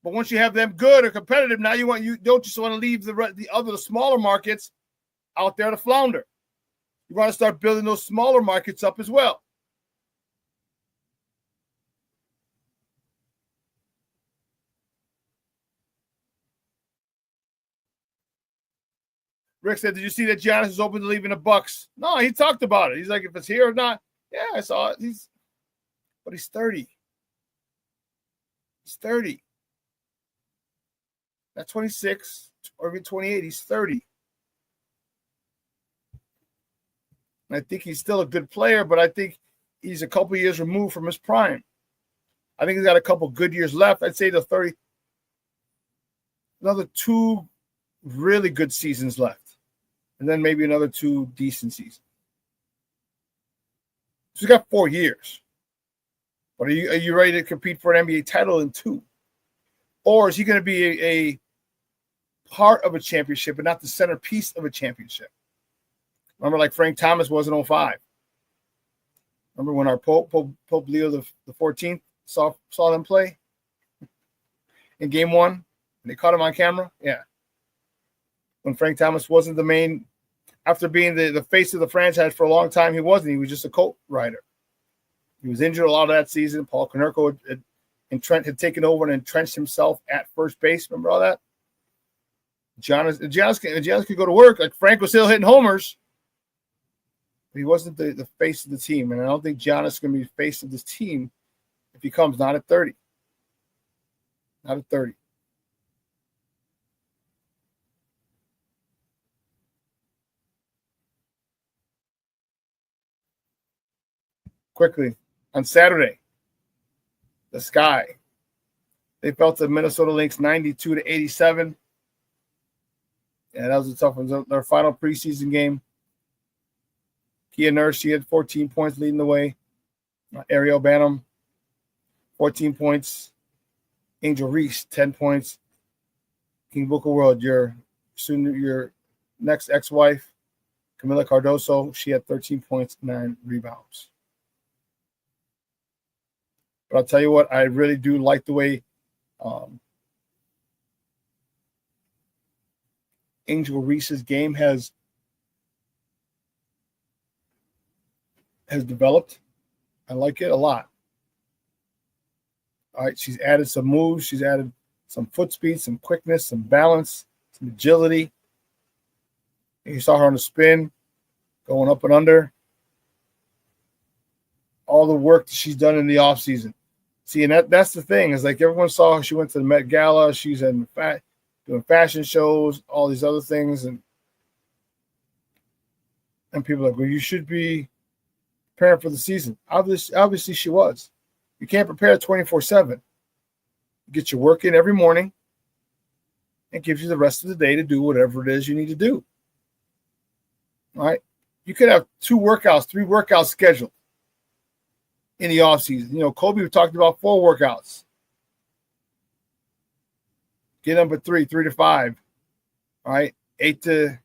But once you have them good or competitive, now you don't just want to leave the smaller markets out there to flounder. You want to start building those smaller markets up as well. Rick said, did you see that Giannis is open to leaving the Bucks? No, he talked about it. He's like, if it's here or not, yeah, I saw it. But he's 30. He's 30. Not 26 or even 28. He's 30. And I think he's still a good player, but I think he's a couple years removed from his prime. I think he's got a couple good years left. I'd say the 30. Another 2 really good seasons left. And then maybe another 2 decent seasons. So he's got 4 years. But are you ready to compete for an NBA title in 2? Or is he going to be a part of a championship but not the centerpiece of a championship? Remember, like Frank Thomas was in 2005. Remember when our Pope Leo the 14th saw them play in game 1? And they caught him on camera? Yeah. When Frank Thomas wasn't the main, after being the face of the franchise for a long time, he wasn't. He was just a coat rider. He was injured a lot of that season. Paul Konerko and Trent had taken over and entrenched himself at first base. Remember all that? Giannis could go to work. Like Frank was still hitting homers. But he wasn't the face of the team. And I don't think Giannis is going to be the face of this team if he comes not at 30. Not at 30. Quickly, on Saturday, the Sky. They fell to Minnesota Lynx 92-87. Yeah, that was a tough one. Their final preseason game. Kia Nurse, she had 14 points leading the way. Ariel Banham, 14 points. Angel Reese, 10 points. King Booker World, your next ex-wife, Camila Cardoso, she had 13 points, 9 rebounds. But I'll tell you what, I really do like the way Angel Reese's game has developed. I like it a lot. All right, she's added some moves. She's added some foot speed, some quickness, some balance, some agility. And you saw her on the spin, going up and under. all the work that she's done in the offseason. See, and that's the thing, is like everyone saw her. She went to the Met Gala. She's in doing fashion shows, all these other things, and people are like, well, you should be preparing for the season. Obviously she was. You can't prepare 24/7. You get your work in every morning. It gives you the rest of the day to do whatever it is you need to do. All right? You could have 2 workouts, 3 workouts scheduled in the offseason. You know, Kobe talked about 4 workouts. Get number 3 to 5. All right? 8 to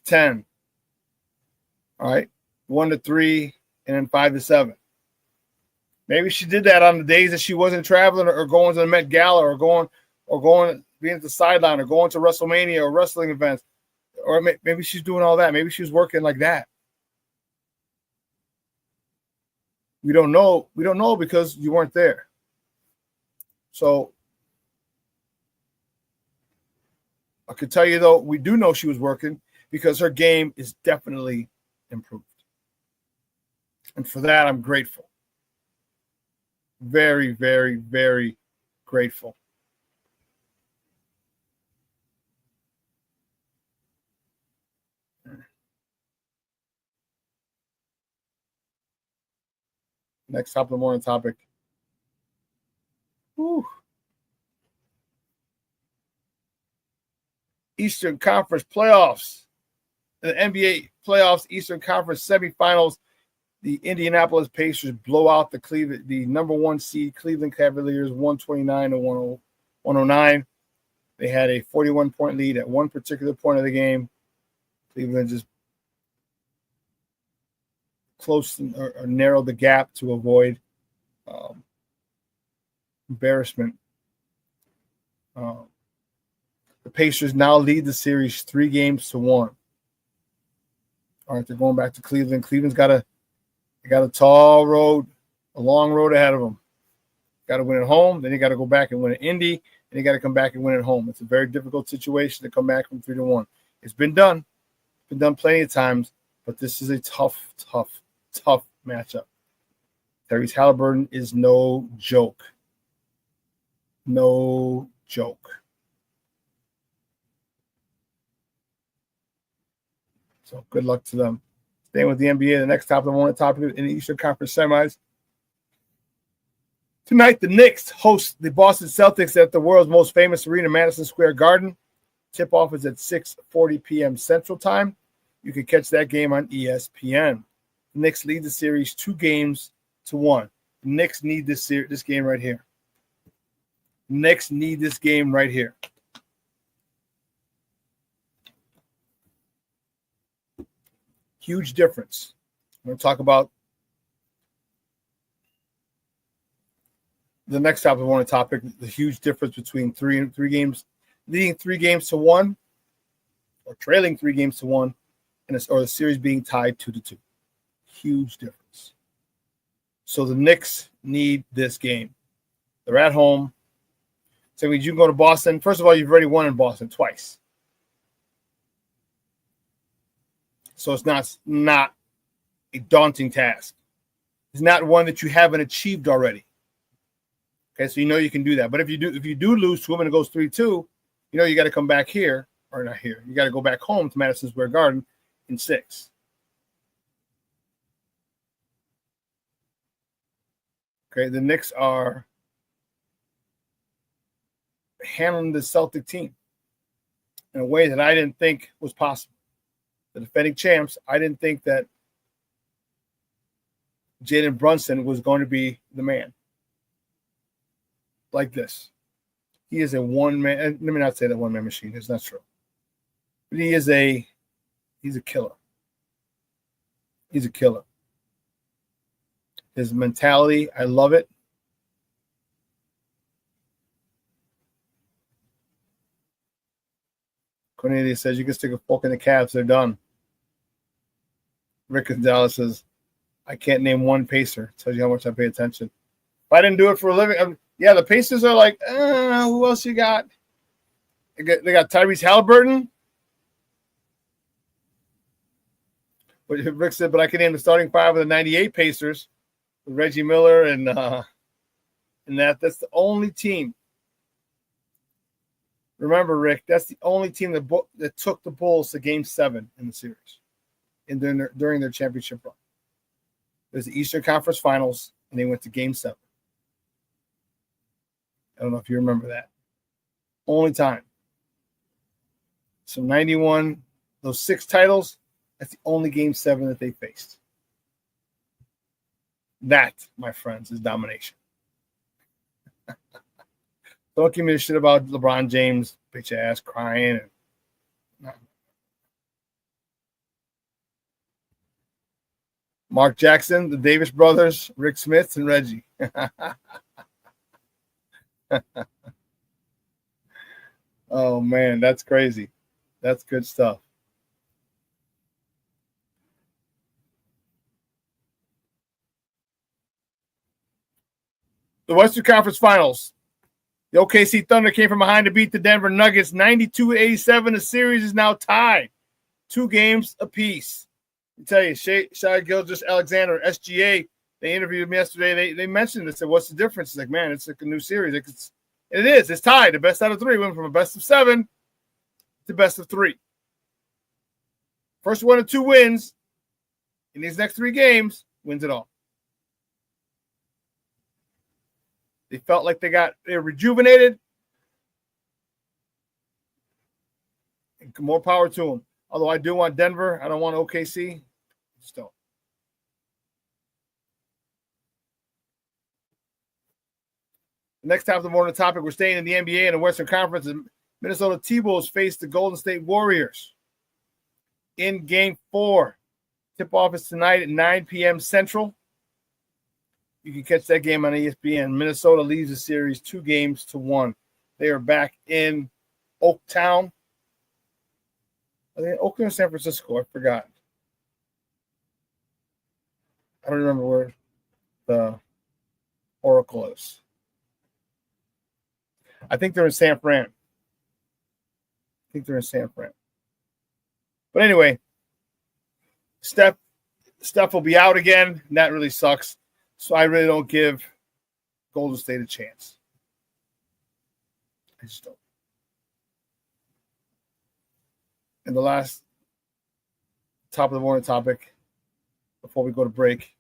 10. All right? 1 to 3, and then 5 to 7. Maybe she did that on the days that she wasn't traveling or going to the Met Gala or going being at the sideline or going to WrestleMania or wrestling events. Or maybe she's doing all that. Maybe she's working like that. We don't know. We don't know because you weren't there. So I could tell you, though, we do know she was working because her game is definitely improved. And for that, I'm grateful. Very, very, very grateful. Next top of the morning topic. Whew. Eastern Conference playoffs. The NBA playoffs, Eastern Conference semifinals. The Indianapolis Pacers blow out the number 1 seed Cleveland Cavaliers 129 to 109. They had a 41-point lead at one particular point of the game. Cleveland just close or narrowed the gap to avoid embarrassment. The Pacers now lead the series 3-1. All right, they're going back to Cleveland. Cleveland's got a tall road, a long road ahead of them. Got to win at home, then you got to go back and win at Indy, and you got to come back and win at home. It's a very difficult situation to come back from 3-1. It's been done. It's been done plenty of times, but this is a tough matchup. Tyrese Halliburton is no joke. No joke. So good luck to them. Staying with the NBA, the next top of the morning topic in the Eastern Conference semis. Tonight, the Knicks host the Boston Celtics at the world's most famous arena, Madison Square Garden. Tip-off is at 6:40 p.m. Central Time. You can catch that game on ESPN. The Knicks lead the series 2-1. The Knicks need this game right here. Knicks need this game right here. Huge difference. I'm going to talk about the next topic. One topic: the huge difference between three games, leading 3-1, or trailing 3-1, or the series being tied 2-2. Huge difference. So the Knicks need this game. They're at home. So you can go to Boston. First of all, you've already won in Boston twice. So it's not a daunting task. It's not one that you haven't achieved already. Okay, so you know you can do that. But if you do lose to them and it goes 3-2, you know you got to come back here, or not here. You got to go back home to Madison Square Garden in 6. Okay, the Knicks are handling the Celtic team in a way that I didn't think was possible. The defending champs, I didn't think that Jalen Brunson was going to be the man like this. He is a one-man. Let me not say that one-man machine. It's not true. But he's a killer. He's a killer. His mentality, I love it. Cornelius says you can stick a fork in the Cavs. They're done. Rick Gonzalez says, I can't name one Pacer. Tells you how much I pay attention. If I didn't do it for a living, yeah, the Pacers are like, who else you got? They got Tyrese Halliburton. But Rick said, but I can name the starting five of the 98 Pacers with Reggie Miller and that's the only team. Remember, Rick, that's the only team that took the Bulls to Game 7 in the series during their championship run. It was the Eastern Conference Finals, and they went to Game 7. I don't know if you remember that. Only time. So 91, those 6 titles, that's the only Game 7 that they faced. That, my friends, is domination. Don't give me the shit about LeBron James, bitch ass, crying. No. Mark Jackson, the Davis brothers, Rick Smith, and Reggie. Oh, man, that's crazy. That's good stuff. The Western Conference Finals. The OKC Thunder came from behind to beat the Denver Nuggets 92-87. The series is now tied. 2 games apiece. I tell you, Shai Gilgeous-Alexander, SGA, they interviewed him yesterday. They mentioned it. Said, what's the difference? It's like, man, it's like a new series. It is. It's tied. The best out of 3 went from a best of 7 to best of 3. First 1 of 2 wins in these next 3 games wins it all. They felt like they were rejuvenated. And more power to them. Although I do want Denver. I don't want OKC. Just don't. The next half of the morning topic, we're staying in the NBA and the Western Conference. Minnesota T-Bulls face the Golden State Warriors in Game 4. Tip-off is tonight at 9 p.m. Central. You can catch that game on ESPN. Minnesota leads the series 2-1. They are back in Oaktown. Are they in Oakland or San Francisco? I forgot. I don't remember where the Oracle is. I think they're in San Fran. But anyway, Steph will be out again, and that really sucks. So I really don't give Golden State a chance. I just don't. And the last top of the morning topic before we go to break,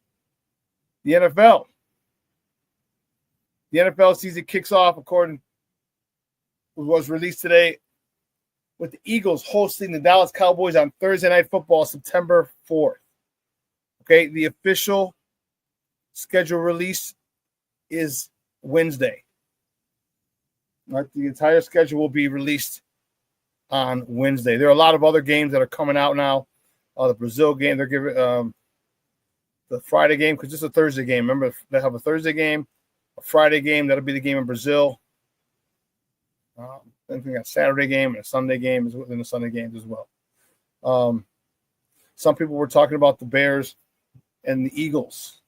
the NFL. The NFL season kicks off according to what was released today with the Eagles hosting the Dallas Cowboys on Thursday Night Football, September 4th. Okay, the official schedule release is Wednesday. Right, the entire schedule will be released on Wednesday. There are a lot of other games that are coming out now. The Brazil game, they're giving the Friday game because this is a Thursday game. Remember, they have a Thursday game, a Friday game. That'll be the game in Brazil. Then we got a Saturday game and a Sunday game within the Sunday games as well. Some people were talking about the Bears and the Eagles.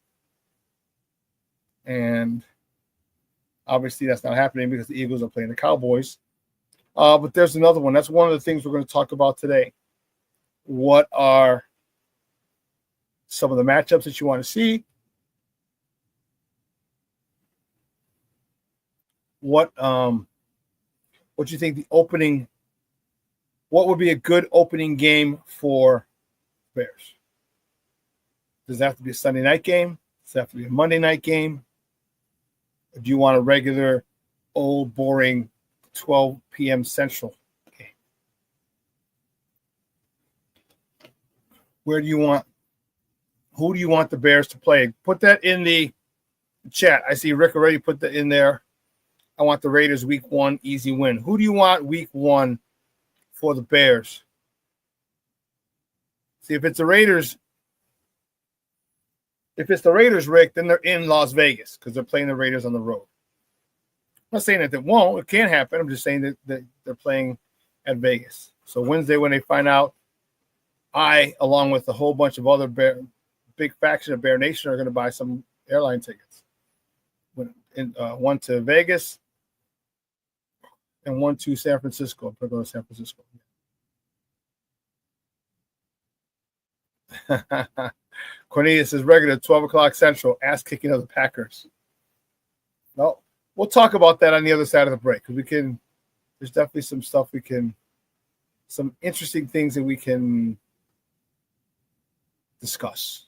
And obviously that's not happening because the Eagles are playing the Cowboys. But there's another one. That's one of the things we're going to talk about today. What are some of the matchups that you want to see? What you think what would be a good opening game for Bears? Does it have to be a Sunday night game? Does it have to be a Monday night game? Or do you want a regular, old, boring 12 p.m. Central game? Who do you want the Bears to play? Put that in the chat. I see Rick already put that in there. I want the Raiders week 1 easy win. Who do you want week 1 for the Bears? See, if it's the Raiders, Rick, then they're in Las Vegas because they're playing the Raiders on the road. I'm not saying that it won't. It can't happen. I'm just saying that they're playing at Vegas. So Wednesday when they find out, I, along with a whole bunch of other big faction of Bear Nation, are going to buy some airline tickets. One to Vegas and one to San Francisco. I'm going to go to San Francisco. Cornelius is regular, 12 o'clock Central, ass kicking of the Packers. No, we'll talk about that on the other side of the break because there's definitely some stuff some interesting things that we can discuss.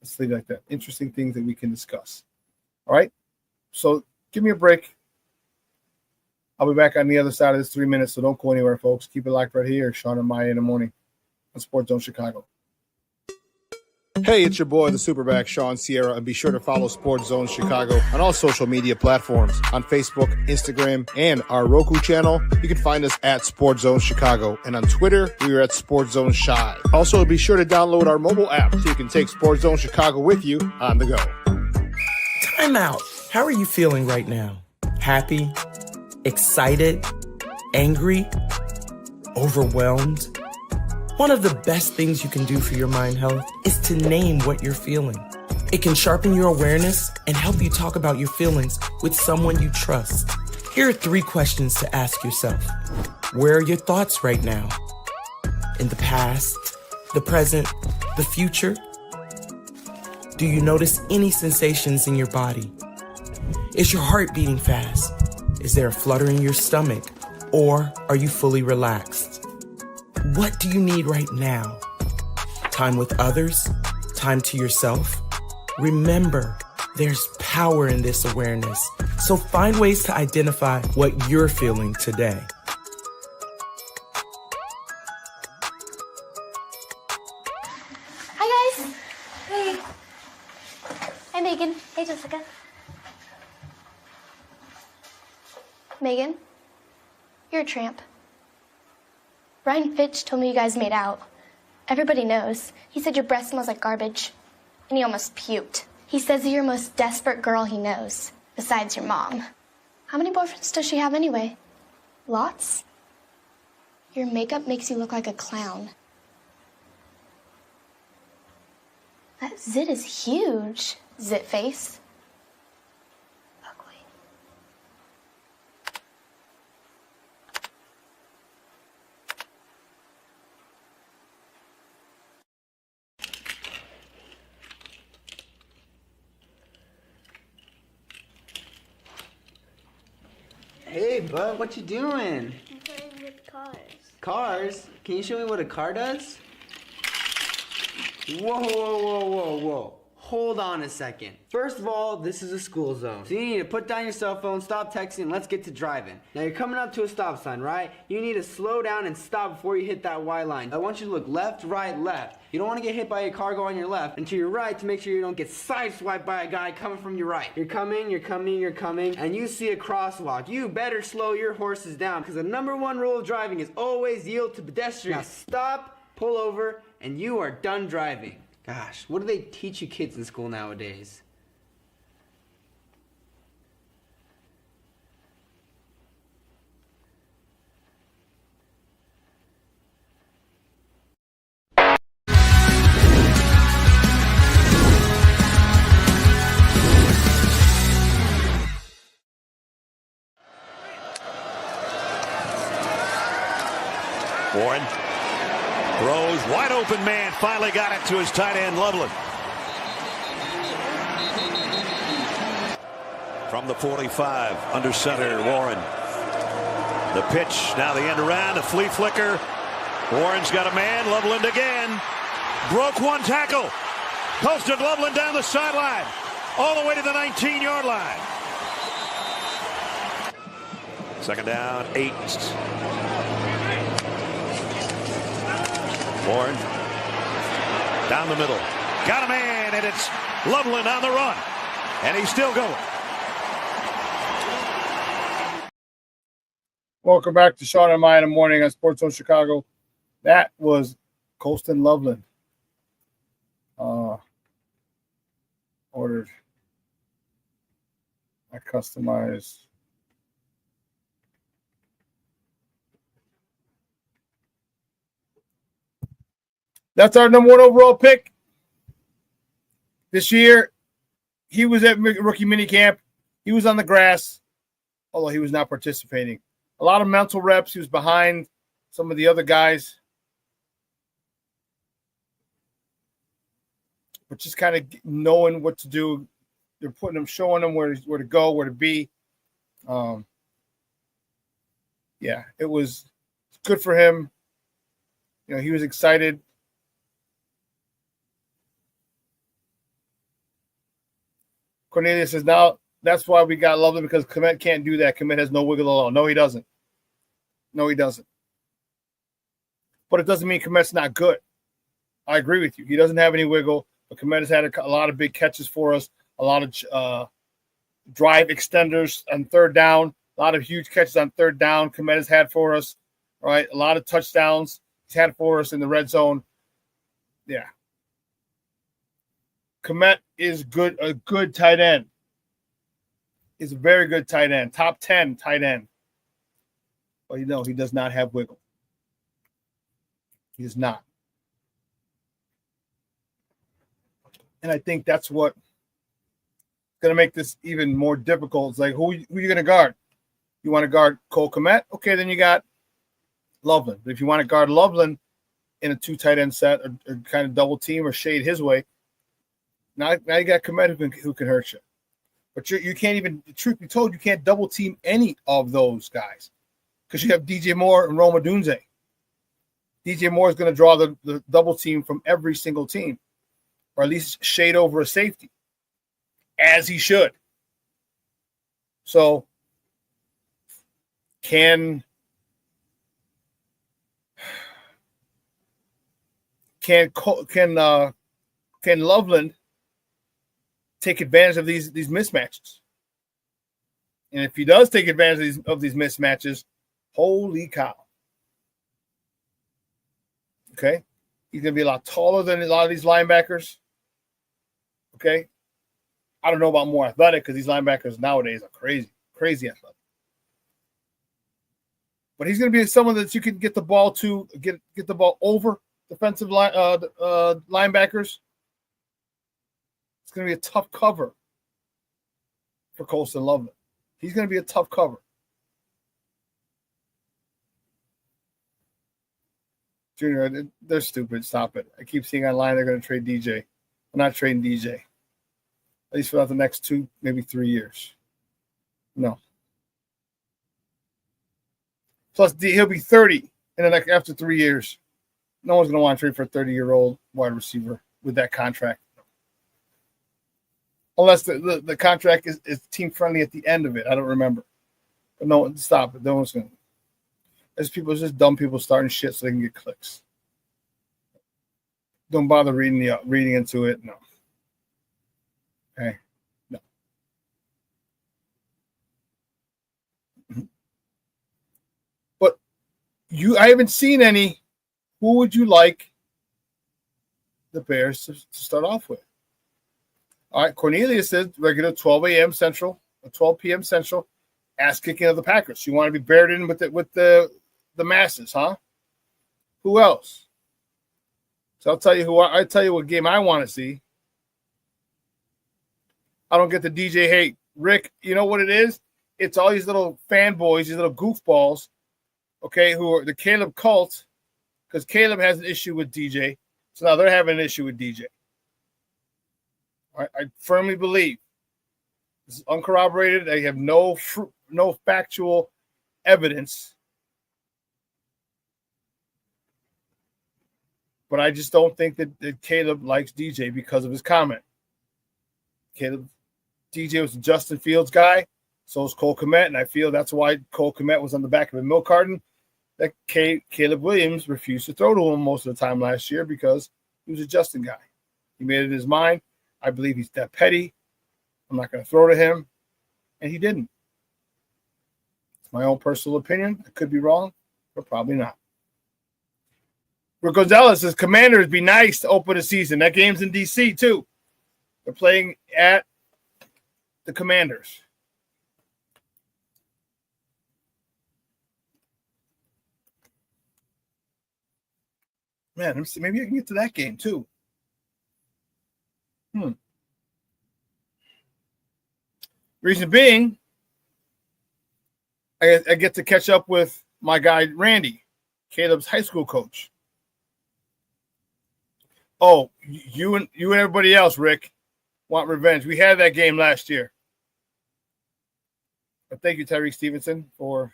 Let's leave it like that. Interesting things that we can discuss. All right. So give me a break. I'll be back on the other side of this 3 minutes, so don't go anywhere, folks. Keep it locked right here. Shawn and Maya in the morning on Sports Zone Chicago. Hey, it's your boy, the SuperBack, Shawn Sierra, and be sure to follow Sports Zone Chicago on all social media platforms, on Facebook, Instagram, and our Roku channel. You can find us at Sports Zone Chicago, and on Twitter, we are at Sports Zone Shy. Also, be sure to download our mobile app so you can take Sports Zone Chicago with you on the go. Time out. How are you feeling right now? Happy? Excited? Angry? Overwhelmed? One of the best things you can do for your mind health is to name what you're feeling. It can sharpen your awareness and help you talk about your feelings with someone you trust. Here are 3 questions to ask yourself. Where are your thoughts right now? In the past, the present, the future? Do you notice any sensations in your body? Is your heart beating fast? Is there a flutter in your stomach? Or are you fully relaxed? What do you need right now? Time with others? Time to yourself? Remember, there's power in this awareness. So find ways to identify what you're feeling today. Hi, guys. Hey. Hi, Megan. Hey, Jessica. Megan, you're a tramp. Brian Fitch told me you guys made out. Everybody knows. He said your breath smells like garbage. And he almost puked. He says you're the most desperate girl he knows, besides your mom. How many boyfriends does she have anyway? Lots? Your makeup makes you look like a clown. That zit is huge, zit face. Hey, bud, what you doing? I'm playing with cars. Cars? Can you show me what a car does? Whoa, whoa, whoa, whoa, whoa. Hold on a second. First of all, this is a school zone. So you need to put down your cell phone, stop texting, and let's get to driving. Now you're coming up to a stop sign, right? You need to slow down and stop before you hit that Y line. I want you to look left, right, left. You don't want to get hit by a car going on your left, and to your right to make sure you don't get sideswiped by a guy coming from your right. You're coming, and you see a crosswalk. You better slow your horses down, because the #1 rule of driving is always yield to pedestrians. Now stop, pull over, and you are done driving. Gosh, what do they teach you kids in school nowadays? Warren throws, wide open man, finally got it to his tight end, Loveland. From the 45, under center, Warren. The pitch, now the end around, a flea flicker. Warren's got a man, Loveland again. Broke one tackle. Posted Loveland down the sideline, all the way to the 19-yard line. Second down, 8. Warren down the middle, got a man, and it's Loveland on the run, and he's still going. Welcome back to Shawn and Maya in the morning on Sports Zone Chicago. That was Colston Loveland. Ordered. I customized. That's our #1 overall pick this year. He was at rookie minicamp. He was on the grass, although he was not participating. A lot of mental reps. He was behind some of the other guys. but just kind of knowing what to do. They're showing them where to go, where to be. Yeah, it was good for him. He was excited. Cornelius says, now that's why we got Loveland, because Komet can't do that. Komet has no wiggle at all. No, he doesn't. No, he doesn't. But it doesn't mean Komet's not good. I agree with you. He doesn't have any wiggle, but Komet has had a lot of big catches for us, a lot of drive extenders on third down, a lot of huge catches on third down Komet has had for us, right? A lot of touchdowns he's had for us in the red zone. Yeah. Komet is good, a good tight end. He's a very good tight end, top 10 tight end. But he does not have wiggle. He does not. And I think that's what's going to make this even more difficult. It's like, who are you going to guard? You want to guard Cole Komet? Okay, then you got Loveland. But if you want to guard Loveland in a 2 tight end set or kind of double team or shade his way, now you got Komet who can hurt you. But you can't even, truth be told, you can't double team any of those guys because you have DJ Moore and Roma Dunze. DJ Moore is going to draw the double team from every single team, or at least shade over a safety, as he should. So can Loveland take advantage of these mismatches? And if he does take advantage of these mismatches, holy cow. Okay? He's going to be a lot taller than a lot of these linebackers. Okay? I don't know about more athletic because these linebackers nowadays are crazy athletic. But he's going to be someone that you can get the ball to, get the ball over defensive linebackers. It's going to be a tough cover for Colston Loveland. He's going to be a tough cover. Junior, they're stupid. Stop it. I keep seeing online they're going to trade DJ. I'm not trading DJ. At least for the next 2, maybe 3 years. No. Plus, he'll be 30 after 3 years. No one's going to want to trade for a 30-year-old wide receiver with that contract. Unless the contract is team-friendly at the end of it. I don't remember. But no, stop it. No one's going to. It's just dumb people starting shit so they can get clicks. Don't bother reading into it. No. Okay. No. But I haven't seen any. Who would you like the Bears to start off with? All right, Cornelius says regular 12 a.m. Central, 12 p.m. Central, ass kicking of the Packers. You want to be buried in with the masses, huh? Who else? So I'll tell you what game I want to see. I don't get the DJ hate. Rick, you know what it is? It's all these little fanboys, these little goofballs, okay, who are the Caleb cult, because Caleb has an issue with DJ. So now they're having an issue with DJ. I firmly believe this is uncorroborated. I have no factual evidence. But I just don't think that Caleb likes DJ because of his comment. DJ was a Justin Fields guy. So is Cole Komet. And I feel that's why Cole Komet was on the back of a milk carton. That Caleb Williams refused to throw to him most of the time last year because he was a Justin guy. He made it his mind. I believe he's that petty. I'm not going to throw to him. And he didn't. It's my own personal opinion. I could be wrong, but probably not. Rick Gonzalez says, Commanders, be nice to open the season. That game's in D.C., too. They're playing at the Commanders. Man, let me see. Maybe I can get to that game, too. Reason being, I get to catch up with my guy, Randy, Caleb's high school coach. Oh, you and everybody else, Rick, want revenge. We had that game last year. But thank you, Tyreek Stevenson, for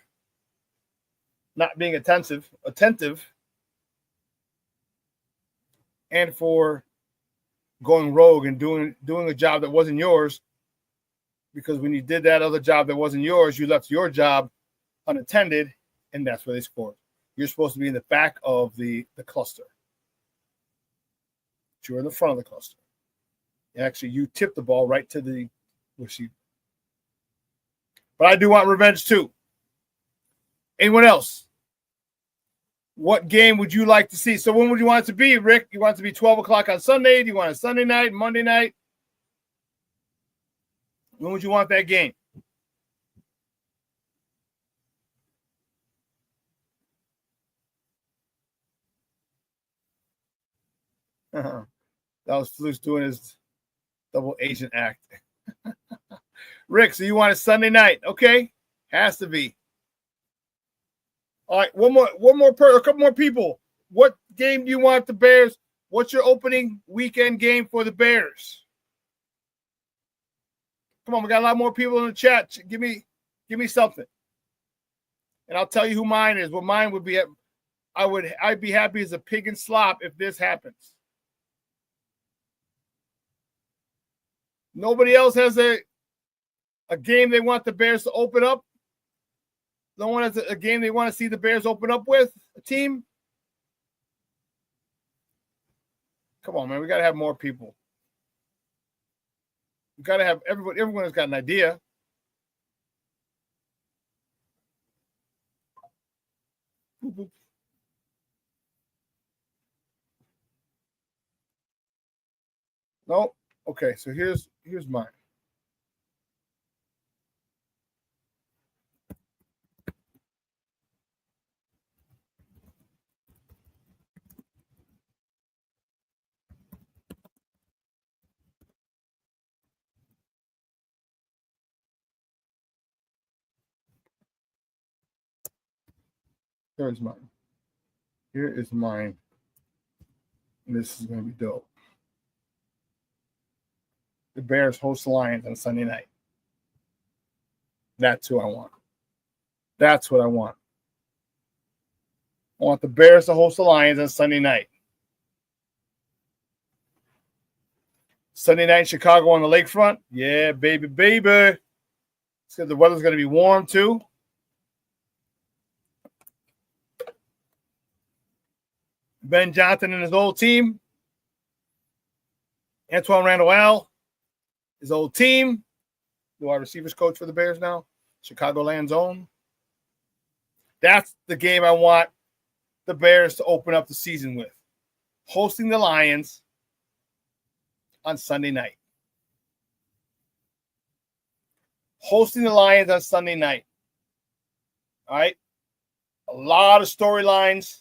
not being attentive, and for going rogue and doing a job that wasn't yours. Because when you did that other job that wasn't yours, you left your job unattended, and that's where they scored. You're supposed to be in the back of the cluster. But you're in the front of the cluster. Actually, you tipped the ball right to the receiver. But I do want revenge too. Anyone else? What game would you like to see? So when would you want it to be, Rick? You want it to be 12 o'clock on Sunday? Do you want a Sunday night, Monday night? When would you want that game? That was Fluke's doing his double agent act. Rick, so you want a Sunday night? Okay, has to be. All right, a couple more people. What game do you want the Bears? What's your opening weekend game for the Bears? Come on, we got a lot more people in the chat. Give me something, and I'll tell you who mine is. What mine would be. I'd be happy as a pig in slop if this happens. Nobody else has a game they want the Bears to open up. No one has a game they want to see the Bears open up with, a team. Come on, man. We got to have more people. We got to have everyone has got an idea. Boop, boop. No? Okay, so here's mine. Here's mine. Here is mine. And this is going to be dope. The Bears host the Lions on Sunday night. That's who I want. That's what I want. I want the Bears to host the Lions on Sunday night. Sunday night in Chicago on the lakefront. Yeah, baby, baby. So the weather's going to be warm too. Ben Johnson and his old team. Antoine Randall, his old team. The wide receivers coach for the Bears now. Chicagoland's own. That's the game I want the Bears to open up the season with. Hosting the Lions on Sunday night. Hosting the Lions on Sunday night. All right? A lot of storylines.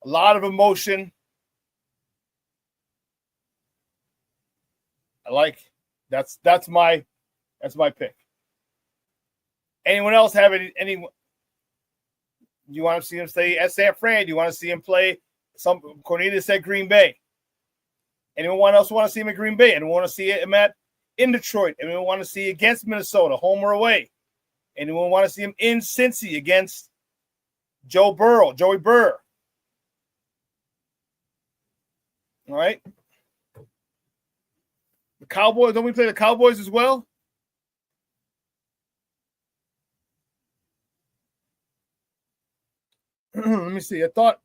A lot of emotion. I like that's my pick. Anyone else have any? Do you want to see him stay at San Fran? Do you want to see him play? Cornelius said Green Bay. Anyone else want to see him at Green Bay? Anyone want to see him in Detroit? Anyone want to see against Minnesota, home or away? Anyone want to see him in Cincy against Joey Burrow? All right. The Cowboys, don't we play the Cowboys as well? Let me see. I thought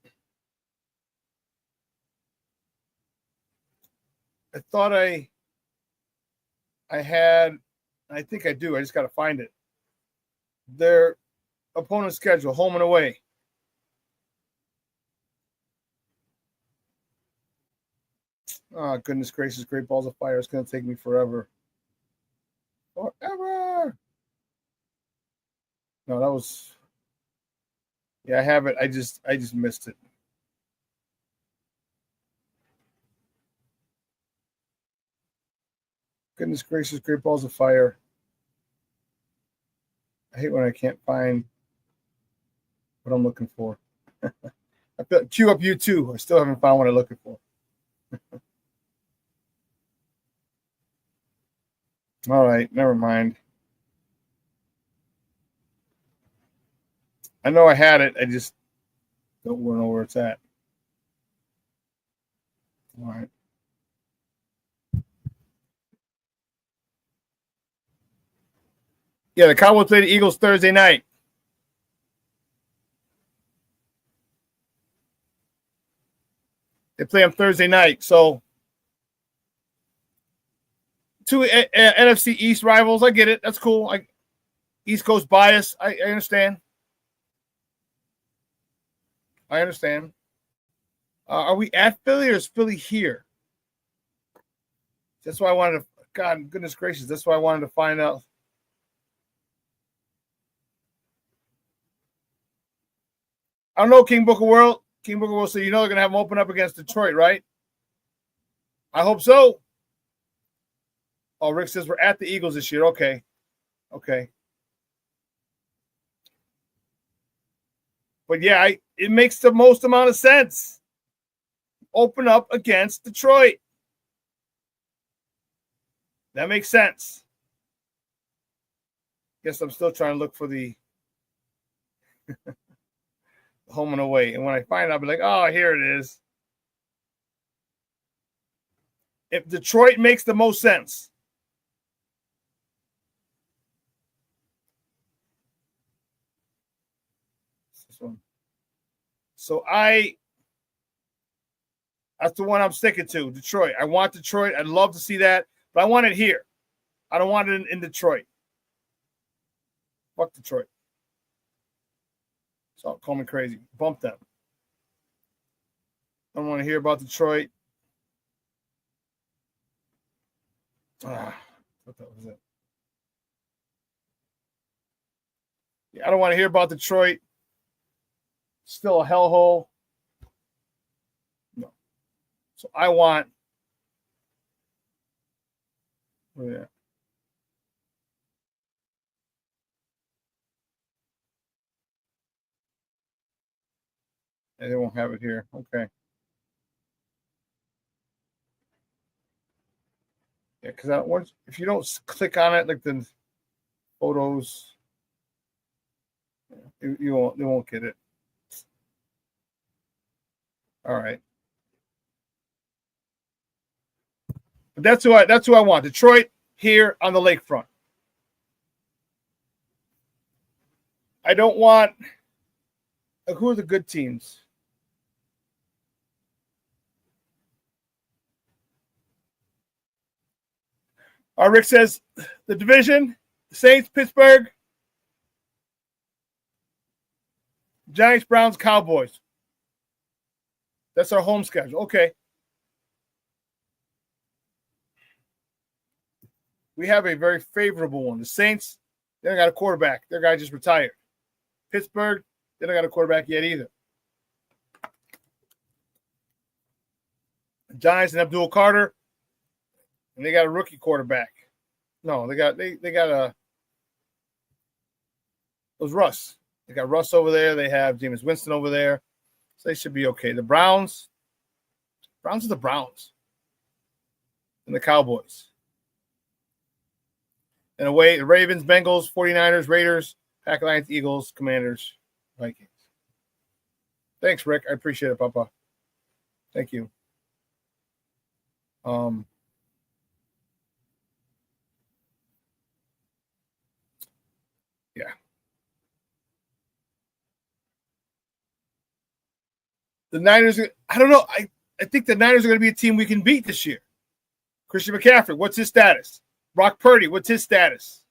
I had, I think I do. I just got to find it. Their opponent's schedule, home and away. Oh, goodness gracious, Great Balls of Fire. It's going to take me forever. Forever. No, that was... Yeah, I have it. I just missed it. Goodness gracious, Great Balls of Fire. I hate when I can't find what I'm looking for. I cue up you too. I still haven't found what I'm looking for. All right, never mind. I know I had it. I just don't know where it's at. All right. Yeah, the Cowboys play the Eagles Thursday night. They play them Thursday night. So, two NFC East rivals. I get it. That's cool. East Coast bias. I understand. I understand. Are we at Philly or is Philly here? That's why I wanted to. God, goodness gracious. That's why I wanted to find out. I don't know, King Booker World. King Booker World, so you know they're going to have them open up against Detroit, right? I hope so. Oh, Rick says we're at the Eagles this year. Okay. But yeah, it makes the most amount of sense. Open up against Detroit. That makes sense. Guess I'm still trying to look for the home and away. And when I find it, I'll be like, oh, here it is. If Detroit makes the most sense. This one. So that's the one I'm sticking to, Detroit. I want Detroit. I'd love to see that, but I want it here. I don't want it in Detroit. Fuck Detroit. So call me crazy. Bump them. I don't want to hear about Detroit. What that was it? Yeah, I don't want to hear about Detroit. Still a hellhole. No. So I want. Oh, yeah. Yeah, they won't have it here. Okay. Yeah, because if you don't click on it, like the photos, you won't get it. All right. But that's who I want. Detroit here on the lakefront. I don't want. Who are the good teams? Rick says the division: Saints, Pittsburgh, Giants, Browns, Cowboys. That's our home schedule. Okay. We have a very favorable one. The Saints, they don't got a quarterback. Their guy just retired. Pittsburgh, they don't got a quarterback yet either. The Giants and Abdul Carter, and they got a rookie quarterback. No, they got it was Russ. They got Russ over there. They have Jameis Winston over there. So they should be okay. The Browns are the Browns. And the Cowboys. And away, the Ravens, Bengals, 49ers, Raiders, Pack Lions, Eagles, Commanders, Vikings. Thanks, Rick. I appreciate it, Papa. Thank you. Yeah. The Niners, I don't know. I think the Niners are going to be a team we can beat this year. Christian McCaffrey, what's his status? Brock Purdy, what's his status?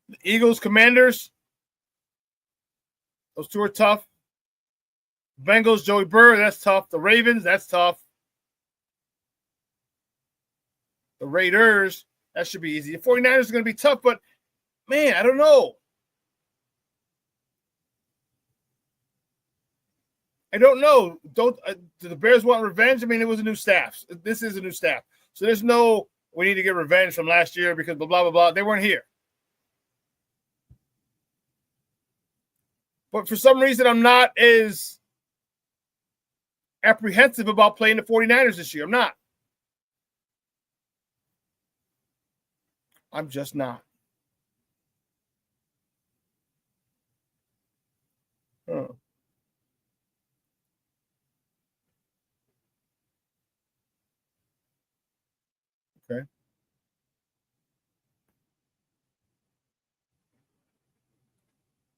The Eagles, Commanders, those two are tough. Bengals, Joey Burrow, that's tough. The Ravens, that's tough. The Raiders, that should be easy. The 49ers are going to be tough, but, man, I don't know. I don't know. Do the Bears want revenge? I mean, it was a new staff. This is a new staff. So there's no, we need to get revenge from last year because blah, blah, blah, blah. They weren't here. But for some reason, I'm not as apprehensive about playing the 49ers this year. I'm not. I'm just not. Huh. Okay.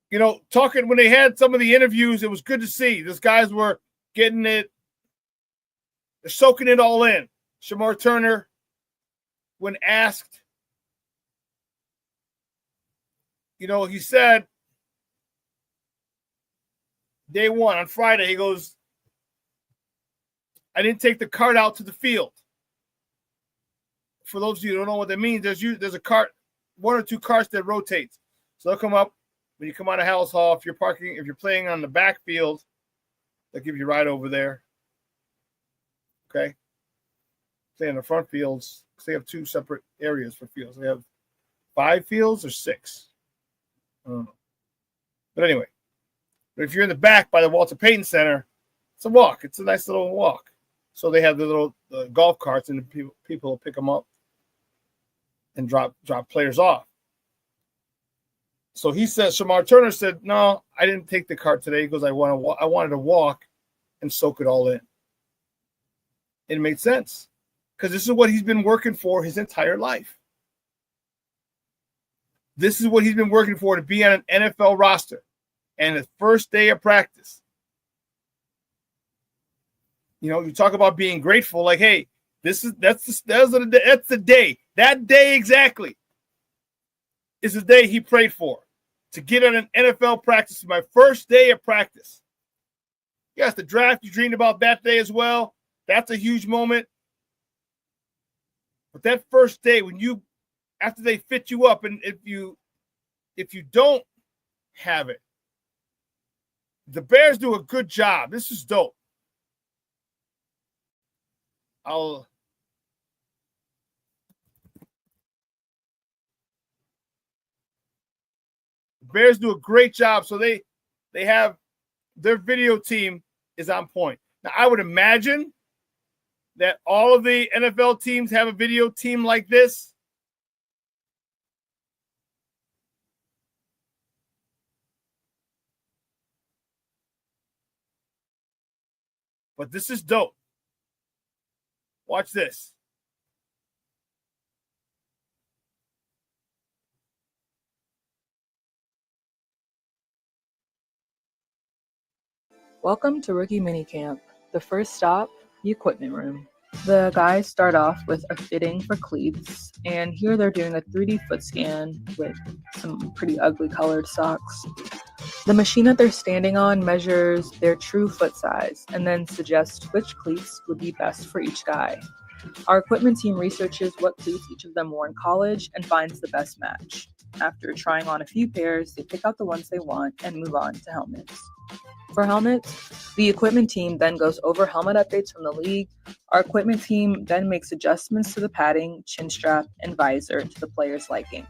You know, talking when they had some of the interviews, it was good to see. These guys were getting it, they're soaking it all in. Shamar Turner, when asked, you know, he said day one on Friday, he goes, I didn't take the cart out to the field. For those of you who don't know what that means, there's a cart, one or two carts that rotates. So they'll come up when you come out of House Hall. If you're playing on the backfield, they'll give you a ride over there. Okay. Stay in the front fields, because they have two separate areas for fields. They have 5 fields or 6. I don't know. But anyway, but if you're in the back by the Walter Payton Center, it's a walk. It's a nice little walk. So they have the little golf carts, and the people will pick them up and drop players off. So he says, Shamar Turner said, no, I didn't take the cart today because I wanted to walk and soak it all in. It made sense because this is what he's been working for his entire life. This is what he's been working for, to be on an NFL roster. And the first day of practice, you know, you talk about being grateful. Like, hey, that's the day. That day exactly is the day he prayed for, to get on an NFL practice. My first day of practice. Yes, the draft, you dreamed about that day as well. That's a huge moment. But that first day, when you, after they fit you up, and if you don't have it, the Bears do a good job. This is dope. The Bears do a great job. So they have their video team is on point. Now, I would imagine that all of the NFL teams have a video team like this. But this is dope. Watch this. Welcome to Rookie Minicamp. The first stop, the equipment room. The guys start off with a fitting for cleats, and here they're doing a 3D foot scan with some pretty ugly colored socks. The machine that they're standing on measures their true foot size and then suggests which cleats would be best for each guy. Our equipment team researches what cleats each of them wore in college and finds the best match. After trying on a few pairs, they pick out the ones they want and move on to helmets. For helmets, the equipment team then goes over helmet updates from the league. Our equipment team then makes adjustments to the padding, chin strap, and visor to the player's liking.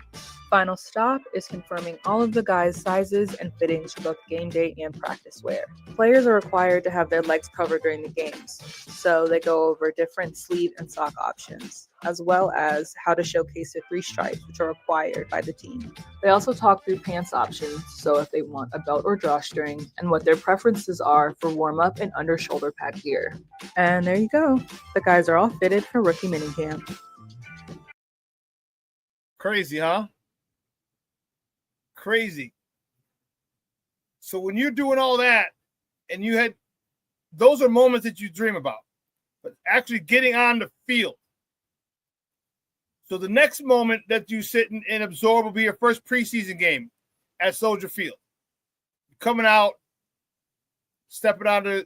Final stop is confirming all of the guys' sizes and fittings for both game day and practice wear. Players are required to have their legs covered during the games, so they go over different sleeve and sock options, as well as how to showcase the 3 stripes, which are required by the team. They also talk through pants options, so if they want a belt or drawstring, and what their preferences are for warm-up and under shoulder pad gear. And there you go. The guys are all fitted for rookie minicamp. Crazy, huh? Crazy. So when you're doing all that, and those are moments that you dream about, but actually getting on the field. So the next moment that you sit and absorb will be your first preseason game at Soldier Field. Coming out, stepping onto,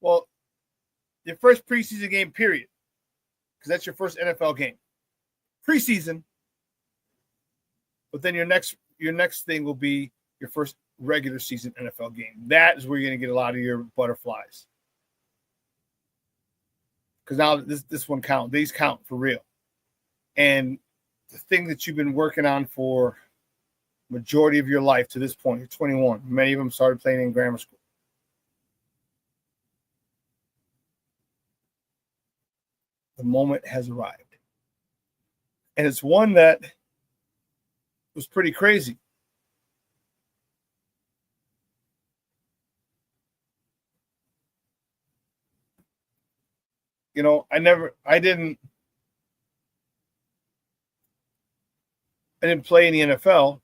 your first preseason game, period. Because that's your first NFL game. Preseason. But then your next thing will be your first regular season NFL game. That is where you're going to get a lot of your butterflies. Because now this one count. These count for real. And the thing that you've been working on for majority of your life to this point. You're 21. Many of them started playing in grammar school. The moment has arrived. And it's one that was pretty crazy. You know, I didn't play in the NFL.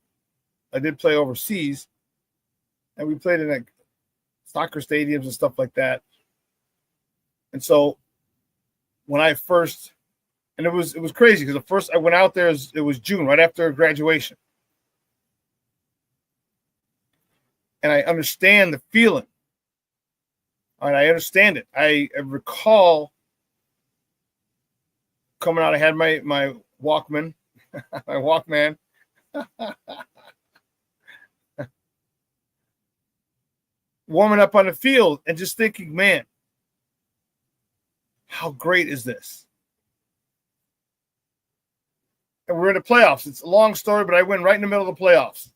I did play overseas, and we played in like soccer stadiums and stuff like that. And so when I first, and it was crazy because the first I went out there, it was June, right after graduation. And I understand the feeling. All right, I understand it. I recall coming out, I had my Walkman, my Walkman. Warming up on the field and just thinking, man, how great is this? And we're in the playoffs. It's a long story, but I went right in the middle of the playoffs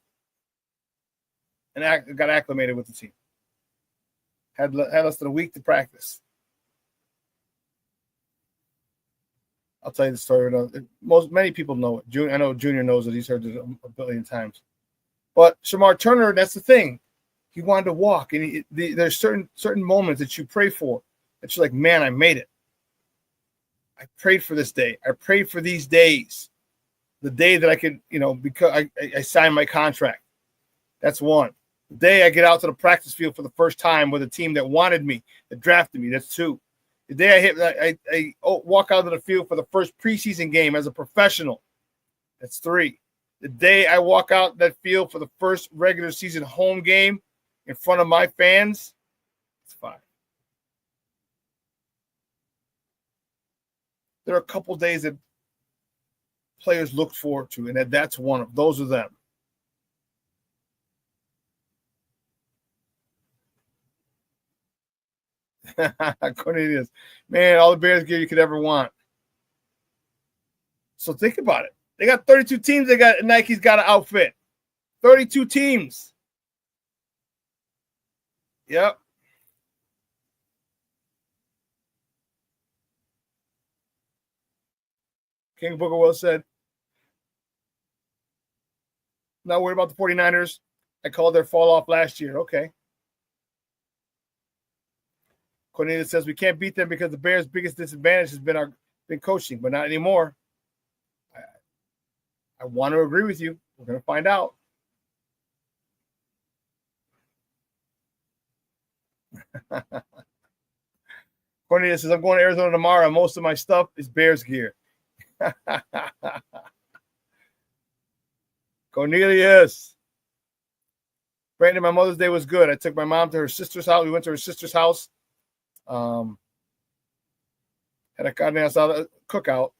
and got acclimated with the team. Had less than a week to practice. I'll tell you the story. Many people know it. I know Junior knows it. He's heard it a billion times. But Shamar Turner, that's the thing. He wanted to walk, and there's certain moments that you pray for that you're like, man, I made it. I prayed for this day. I prayed for these days. The day that I could, because I signed my contract. That's one. The day I get out to the practice field for the first time with a team that wanted me, that drafted me. That's two. The day I walk out to the field for the first preseason game as a professional. That's three. The day I walk out that field for the first regular season home game in front of my fans, it's five. There are a couple days that players look forward to, and that's one of those of them. Cornelius, man, all the Bears gear you could ever want. So think about it. They got 32 teams. Nike's got an outfit. 32 teams. Yep. King Booker well said, not worried about the 49ers. I called their fall off last year. Okay. Cornelius says we can't beat them because the Bears' biggest disadvantage has been coaching, but not anymore. I want to agree with you. We're going to find out. Cornelius says, I'm going to Arizona tomorrow. Most of my stuff is Bears gear. Cornelius. Brandon, my Mother's Day was good. I took my mom to her sister's house. We went to her sister's house. Had a carne asada cookout.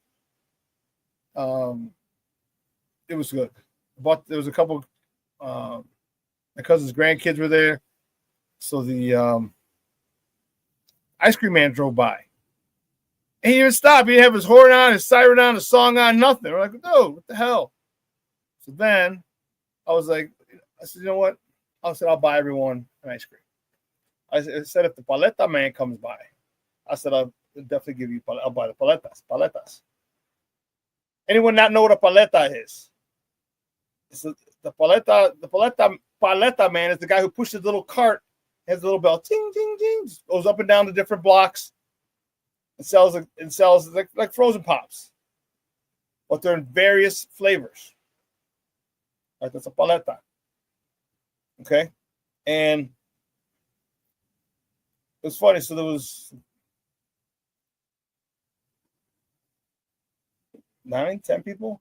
It was good. But there was a couple. My cousin's grandkids were there, so the ice cream man drove by. And he didn't stop. He didn't have his horn on, his siren on, his song on, nothing. We're like, no, what the hell? So then I said, you know what? I'll buy everyone an ice cream. I said, if the paleta man comes by, I said, I'll definitely give you, I'll buy the paletas. Anyone not know what a paleta is? The paleta man is the guy who pushes the little cart, has a little bell, ting, ting, ting, goes up and down the different blocks and sells like frozen pops. But they're in various flavors. Right, that's a paleta. Okay? And it was funny. So there was 9-10 people.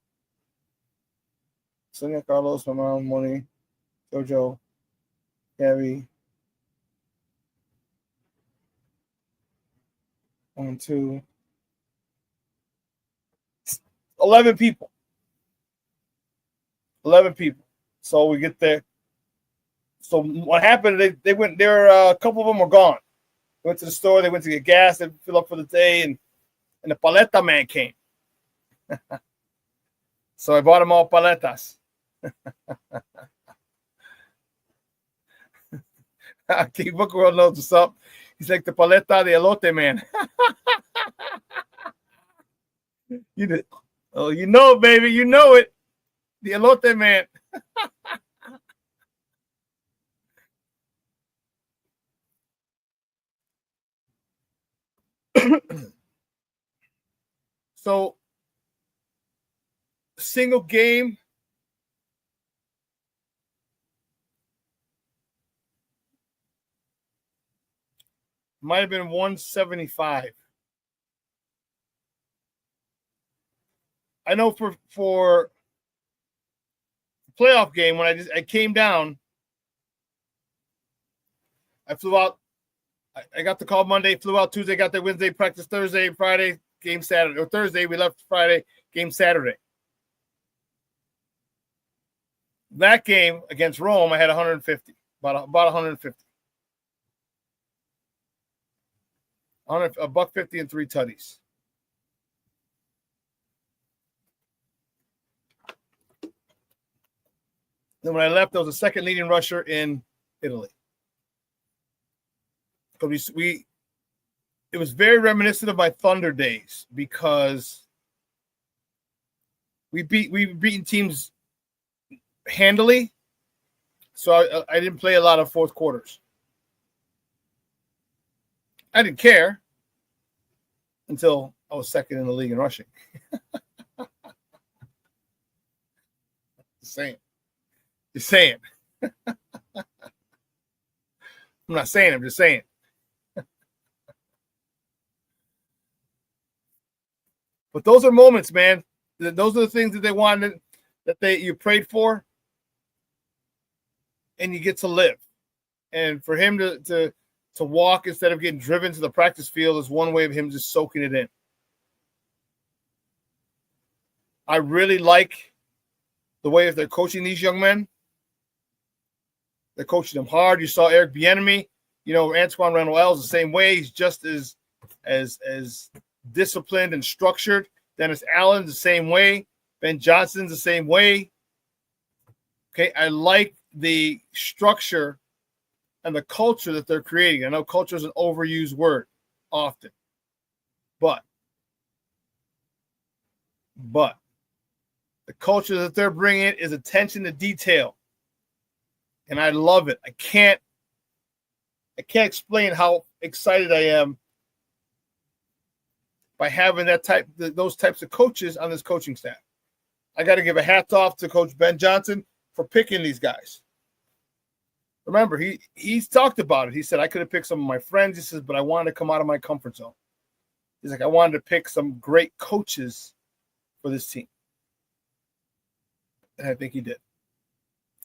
Sonia, Carlos, my mom, Moni, Jojo, Gabby. 1, 2, 11 people. 11 people. So we get there. So what happened? They went there. A couple of them were gone. They went to the store. They went to get gas. They fill up for the day, and the paleta man came. So I bought them all paletas. King Booker World knows what's up. He's like the paleta de elote man. You know it, baby. You know it. The elote man. So, single game. Might have been 175. I know for playoff game when I came down, I flew out. I got the call Monday, flew out Tuesday, got there Wednesday, practice Thursday, Friday, game Saturday. Or Thursday, we left Friday, game Saturday. That game against Rome, I had 150, about 150. $150 and 3 tutties. Then when I left, I was the second leading rusher in Italy. Because it was very reminiscent of my Thunder days because we've beaten teams handily, so I didn't play a lot of fourth quarters. I didn't care until I was second in the league in rushing. Just saying. I'm not saying, I'm just saying. But those are moments, man. Those are the things that they wanted, that you prayed for, and you get to live. And for him to walk instead of getting driven to the practice field is one way of him just soaking it in. I really like the way that they're coaching these young men. They're coaching them hard. You saw Eric Bieniemy, Antoine Randall-Ellis the same way. He's just as disciplined and structured. Dennis Allen's the same way. Ben Johnson's the same way. Okay, I like the structure and the culture that they're creating. I know culture is an overused word often, but the culture that they're bringing is attention to detail, and I love it. I can't explain how excited I am by having those types of coaches on this coaching staff. I got to give a hat off to Coach Ben Johnson for picking these guys. Remember, he's talked about it. He said, I could have picked some of my friends. He says, but I wanted to come out of my comfort zone. He's like, I wanted to pick some great coaches for this team. And I think he did.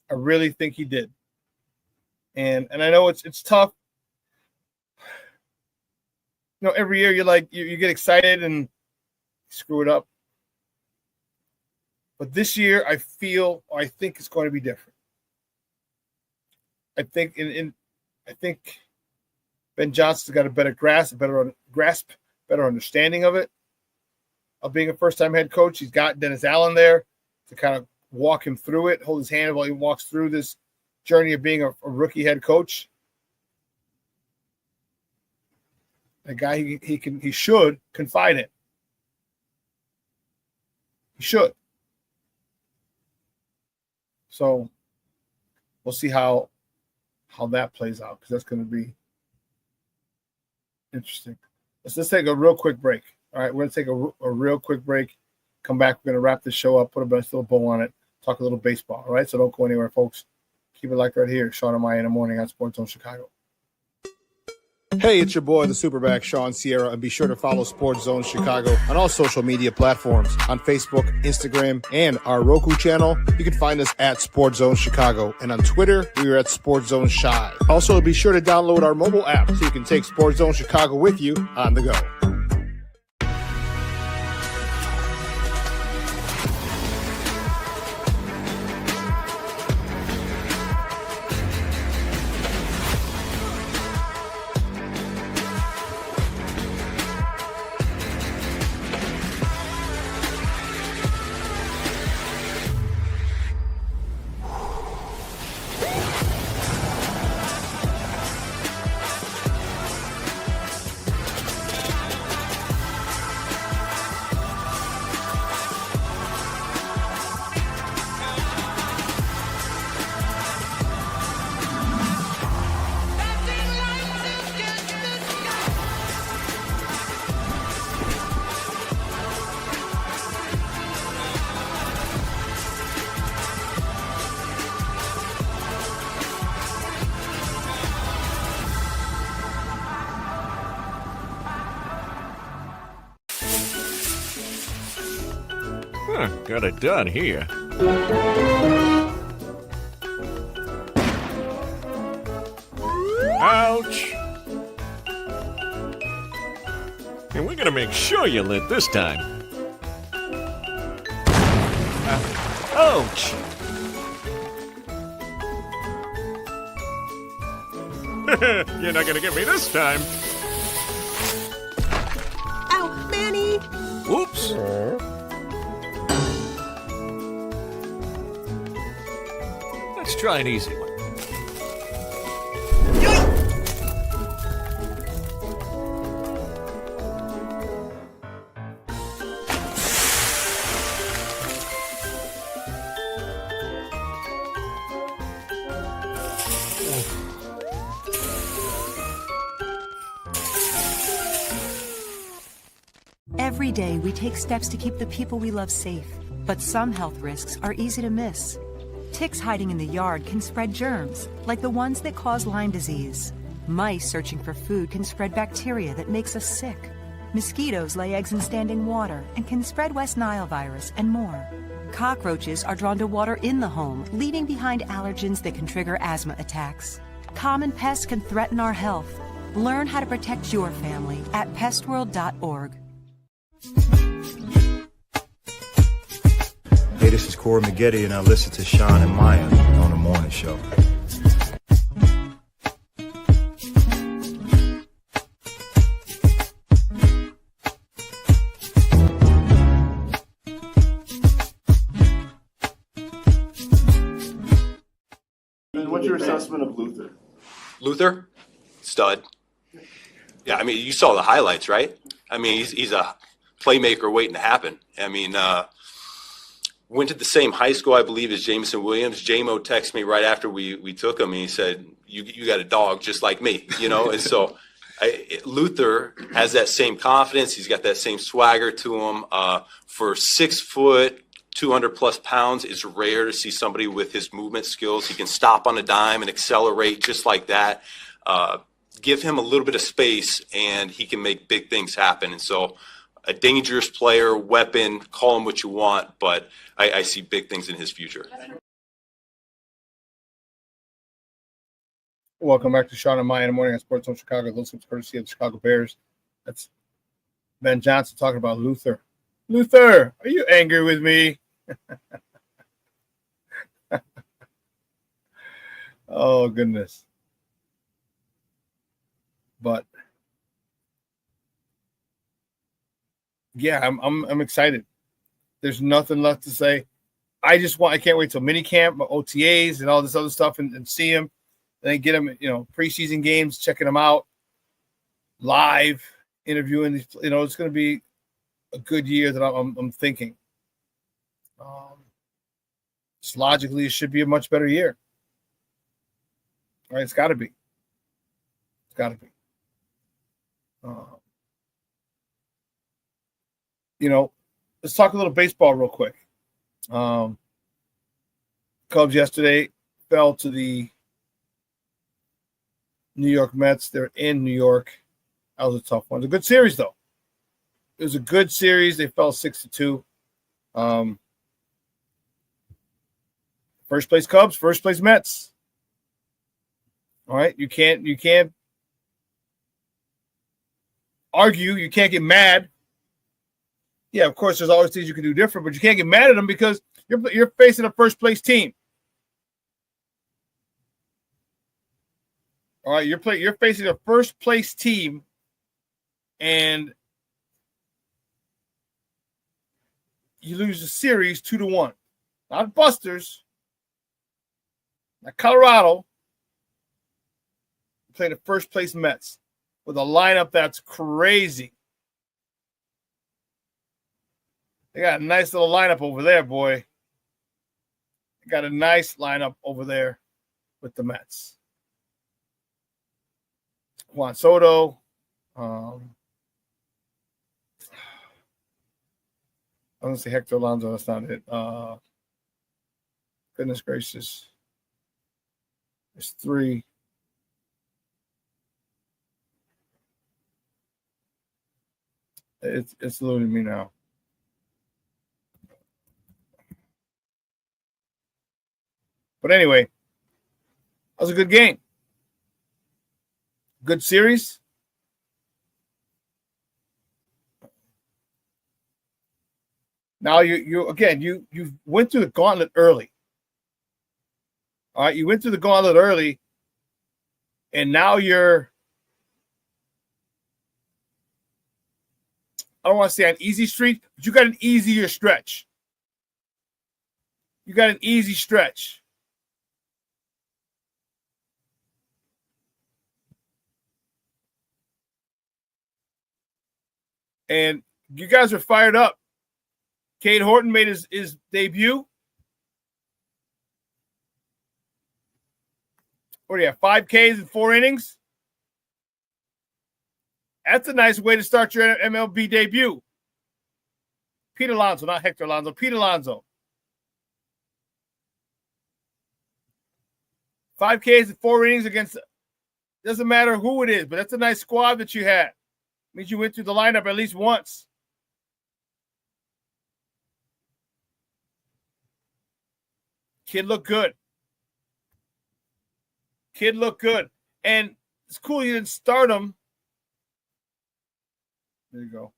I really think he did. And I know it's tough. Every year you get excited and screw it up. But this year I think it's going to be different. I think I think Ben Johnson's got a better grasp, better understanding of it, of being a first-time head coach. He's got Dennis Allen there to kind of walk him through it, hold his hand while he walks through this journey of being a rookie head coach. A guy he should confide in. He should. So we'll see how that plays out, because that's going to be interesting. Let's take a real quick break. All right, we're going to take a real quick break. Come back. We're going to wrap this show up, put a nice little bow on it, talk a little baseball. All right, so don't go anywhere, folks. Keep it like right here. Shawn and Maya in the morning on Sports Zone Chicago. Hey, it's your boy, the SuperBack, Shawn Sierra, and be sure to follow Sports Zone Chicago on all social media platforms, on Facebook, Instagram, and our Roku channel. You can find us at Sports Zone Chicago, and on Twitter, we are at Sports Zone Shy. Also, be sure to download our mobile app so you can take Sports Zone Chicago with you on the go. Got it done here. Ouch! And we're gonna make sure you lit this time. Ouch! You're not gonna get me this time. Ow, Manny! Whoops! Let's try an easy one. Every day, we take steps to keep the people we love safe. But some health risks are easy to miss. Ticks hiding in the yard can spread germs, like the ones that cause Lyme disease. Mice searching for food can spread bacteria that makes us sick. Mosquitoes lay eggs in standing water and can spread West Nile virus and more. Cockroaches are drawn to water in the home, leaving behind allergens that can trigger asthma attacks. Common pests can threaten our health. Learn how to protect your family at pestworld.org. Hey, this is Corey McGetty, and I listen to Shawn and Maya on the morning show. And what's your assessment of Luther? Luther, stud. Yeah, I mean, you saw the highlights, right? I mean, he's a playmaker waiting to happen. I mean, went to the same high school, I believe, as Jameson Williams. J-Mo texted me right after we took him, and he said, you got a dog just like me, you know? And so Luther has that same confidence. He's got that same swagger to him. For 6 foot, 200-plus pounds, it's rare to see somebody with his movement skills. He can stop on a dime and accelerate just like that. Give him a little bit of space, and he can make big things happen. And so a dangerous player, weapon, call him what you want, but I see big things in his future. Welcome back to Shawn and Maya in the morning on Sports Zone Chicago. Those are courtesy of the Chicago Bears. That's Ben Johnson talking about Luther. Luther, are you angry with me? Oh, goodness. But yeah, I'm excited. There's nothing left to say. I can't wait till minicamp, OTAs, and all this other stuff, and see him, and then get him, preseason games, checking him out, live, interviewing. It's going to be a good year that I'm thinking. Just logically, it should be a much better year. All right, it's got to be. It's got to be. Let's talk a little baseball real quick. Cubs yesterday fell to the New York Mets. They're in New York. That was a tough one. It was a good series, though. It was a good series. They fell 6-2. First place Cubs, first place Mets. All right, you can't argue. You can't get mad. Yeah, of course, there's always things you can do different, but you can't get mad at them because you're facing a first place team. All right, you're facing a first place team, and you lose the series 2-1. Not Busters, not Colorado. You're playing the first place Mets with a lineup that's crazy. They got a nice little lineup over there, boy. They got a nice lineup over there with the Mets. Juan Soto. I'm going to say Hector Alonso. That's not it. Goodness gracious. There's 3. It's eluding me now. But anyway, that was a good game. Good series. Now you went through the gauntlet early. All right, you went through the gauntlet early, and now you're, I don't want to say on easy street, but you got an easier stretch. You got an easy stretch. And you guys are fired up. Cade Horton made his debut. What do you have? 5 Ks in 4 innings? That's a nice way to start your MLB debut. Pete Alonso, not Hector Alonso. Pete Alonso. 5 Ks in 4 innings against, doesn't matter who it is, but that's a nice squad that you had. Means you went through the lineup at least once. Kid looked good. Kid looked good. And it's cool you didn't start him. There you go.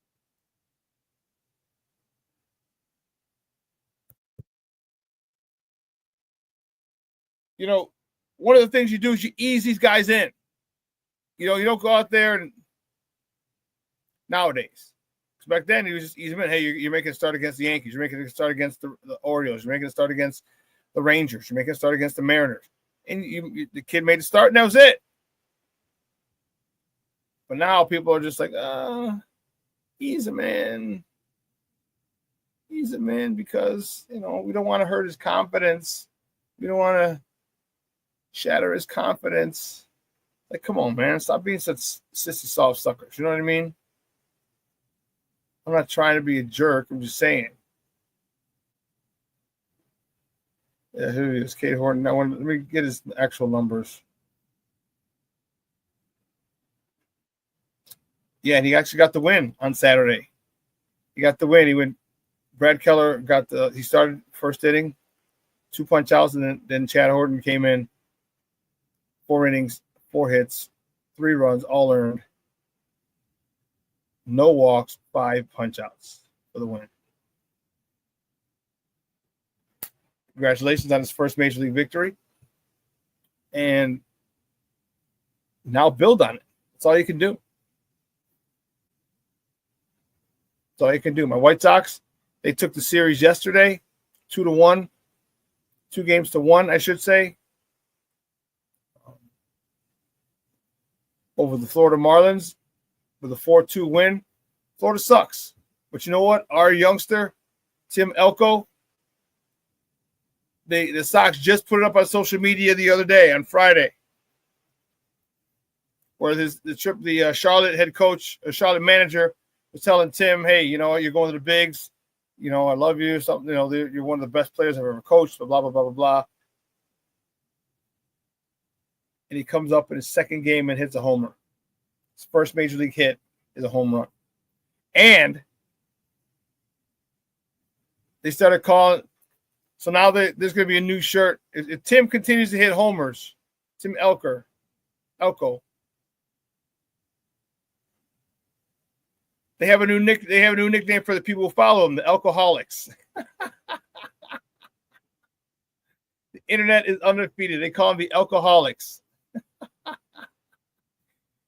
You know, one of the things you do is you ease these guys in. You know, you don't go out there and nowadays. Because back then, you just ease them in. Hey, you're making a start against the Yankees. You're making a start against the Orioles. You're making a start against the Rangers. You're making a start against the Mariners. And the kid made a start, and that was it. But now people are just like, ease him in. Ease him in because, you know, we don't want to hurt his confidence. We don't want to shatter his confidence. Like, come on, man. Stop being such sissy soft suckers. You know what I mean? I'm not trying to be a jerk. I'm just saying. Yeah, here he is, Cade Horton. Now, let me get his actual numbers. Yeah, and he actually got the win on Saturday. He got the win. He went. Brad Keller he started first inning, 2 punch outs, and then Chad Horton came in. 4 innings, 4 hits, 3 runs, all earned. No walks, 5 punch outs for the win. Congratulations on his first major league victory. And now build on it. That's all you can do. That's all you can do. My White Sox, they took the series yesterday, 2-1, 2 games to 1, I should say, over the Florida Marlins with a 4-2 win. Florida sucks. But you know what? Our youngster, Tim Elko, the Sox just put it up on social media the other day on Friday, where the Charlotte head coach, Charlotte manager, was telling Tim, "Hey, you know, you're going to the bigs. You know, I love you. Something, you know, you're one of the best players I've ever coached. Blah blah blah blah blah." And he comes up in his second game and hits a homer. His first major league hit is a home run, and they started calling. So now there's going to be a new shirt. If Tim continues to hit homers, Tim Elko, they have a new nickname for the people who follow him, the Alcoholics. The internet is undefeated. They call them the Alcoholics.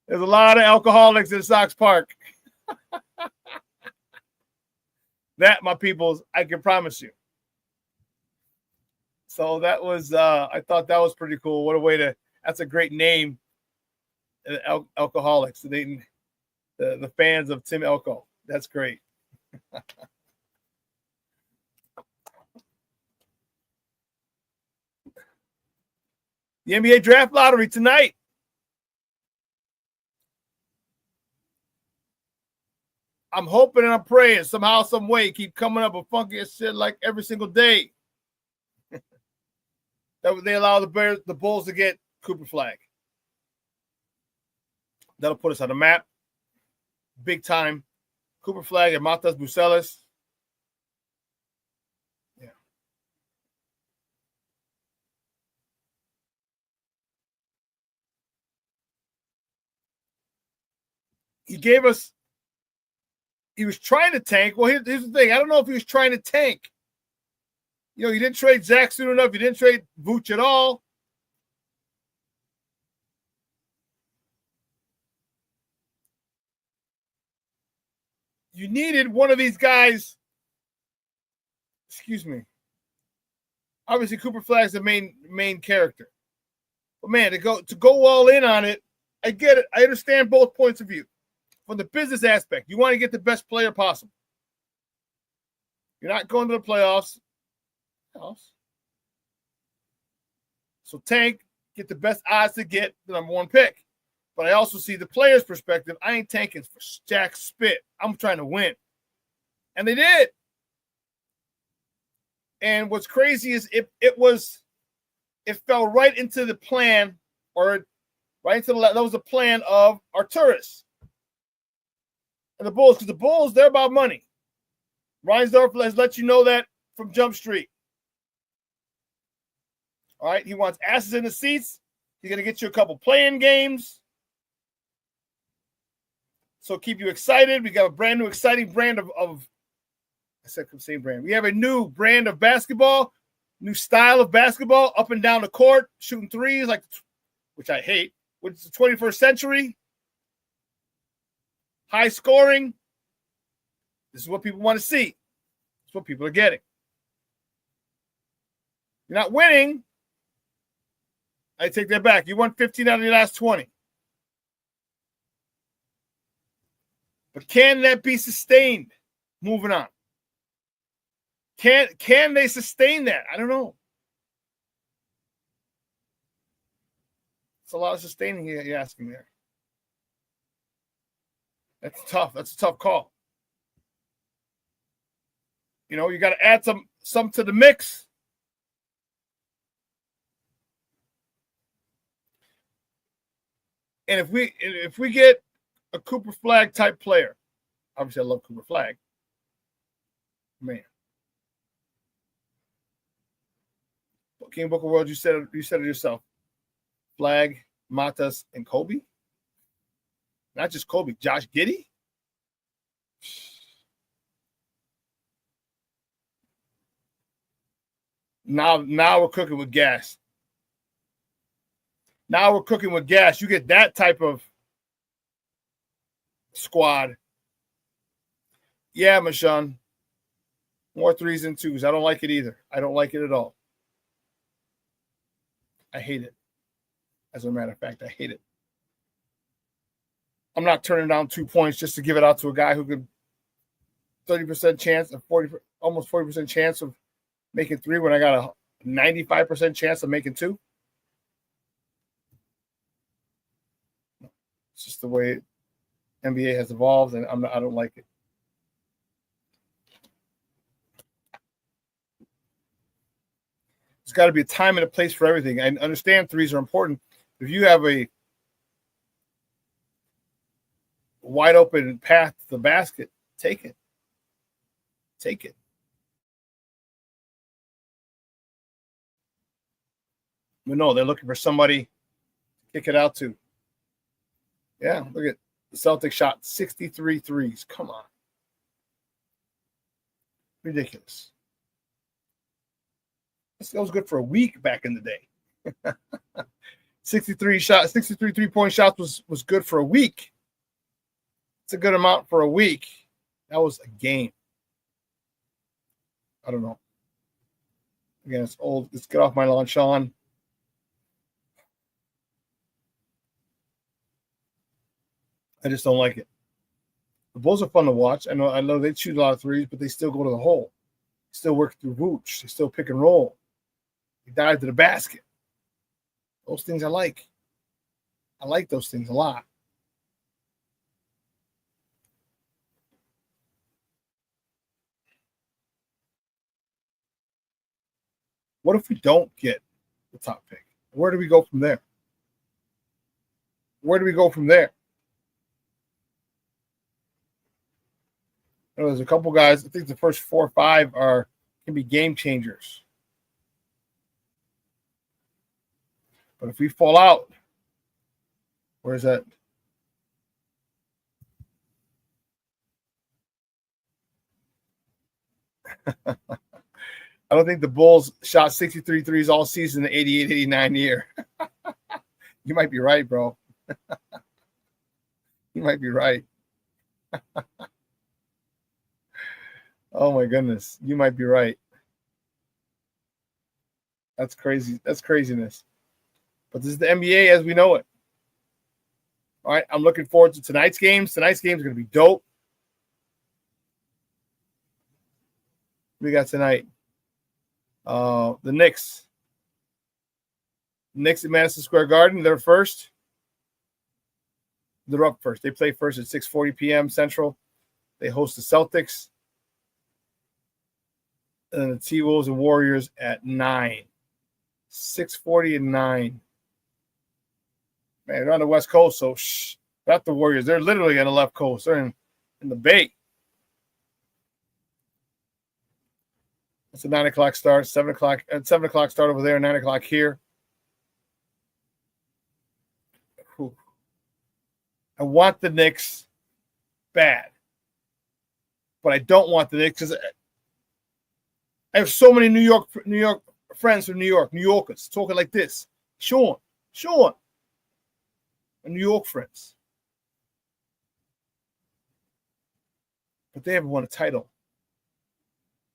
There's a lot of alcoholics in Sox Park. That, my peoples, I can promise you. So that was, I thought that was pretty cool. What a way that's a great name. Alcoholics. The fans of Tim Elko. That's great. The NBA draft lottery tonight. I'm hoping and I'm praying somehow, some way, keep coming up with funky shit like every single day. That they allow the Bulls to get Cooper Flag. That'll put us on the map. Big time. Cooper Flag and Matas Bucelis. Yeah. he gave us. He was trying to tank. Well, here's the thing. I don't know if he was trying to tank. You didn't trade Zach soon enough. You didn't trade Vooch at all. You needed one of these guys. Excuse me. Obviously, Cooper Flagg's the main character. But man, to go all in on it, I get it. I understand both points of view. From the business aspect, you want to get the best player possible. You're not going to the playoffs. So tank, get the best odds to get the number one pick. But I also see the player's perspective. I ain't tanking for jack spit. I'm trying to win. And they did. And what's crazy is it fell right into the plan, or right into that was the plan of Arturis and the Bulls, because the Bulls, they're about money. Reinsdorf has let you know that from Jump Street. All right, he wants asses in the seats. He's going to get you a couple playing games. So keep you excited. We got a brand new exciting brand of I said same brand. We have a new brand of basketball, new style of basketball, up and down the court, shooting threes, which I hate, which is the 21st century. High scoring. This is what people want to see. It's what people are getting. You're not winning. I take that back. You won 15 out of your last 20. But can that be sustained? Moving on. Can they sustain that? I don't know. It's a lot of sustaining you're asking there. That's tough. That's a tough call. You got to add some to the mix. And if we get a Cooper Flagg type player, obviously I love Cooper Flagg. Man. King Book of World, you said it yourself. Flagg, Matas, and Kobe. Not just Kobe, Josh Giddey. Now we're cooking with gas. Now we're cooking with gas. You get that type of squad. Yeah, Mashawn. More threes and twos. I don't like it either. I don't like it at all. I hate it. As a matter of fact, I hate it. I'm not turning down 2 points just to give it out to a guy who could 30% chance of almost 40% chance of making three when I got a 95% chance of making two. It's just the way NBA has evolved, and I don't like it. There's got to be a time and a place for everything. I understand threes are important. If you have a wide open path to the basket, take it. Take it. But no, they're looking for somebody to kick it out to. Yeah, look at the Celtics shot 63 threes. Come on. Ridiculous. That was good for a week back in the day. 63 3-point shots was good for a week. It's a good amount for a week. That was a game. I don't know. Again, it's old. Let's get off my lawn, Shawn. I just don't like it. The Bulls are fun to watch. I know they shoot a lot of threes, but they still go to the hole. They still work through Vooch. They still pick and roll. They dive to the basket. Those things I like. I like those things a lot. What if we don't get the top pick? Where do we go from there? Where do we go from there? There's a couple guys. I think the first 4 or 5 can be game changers. But if we fall out, where's that? I don't think the Bulls shot 63 threes all season in the 88-89 year. You might be right, bro. You might be right. Oh, my goodness. You might be right. That's crazy. That's craziness. But this is the NBA as we know it. All right, I'm looking forward to tonight's games. Tonight's games are going to be dope. We got tonight. The Knicks. Knicks at Madison Square Garden. They're first. They're up first. They play first at 6:40 p.m. Central. They host the Celtics. And then the T-Wolves and Warriors at 9. 6:40 and 9. Man, they're on the West Coast, so not the Warriors. They're literally on the left coast. They're in the Bay. It's a 9 o'clock start, 7 o'clock, and 7 o'clock start over there, 9 o'clock here. Whew. I want the Knicks bad, but I don't want the Knicks because I have so many New York friends from New Yorkers talking like this. Shawn, New York friends, but they haven't won a title.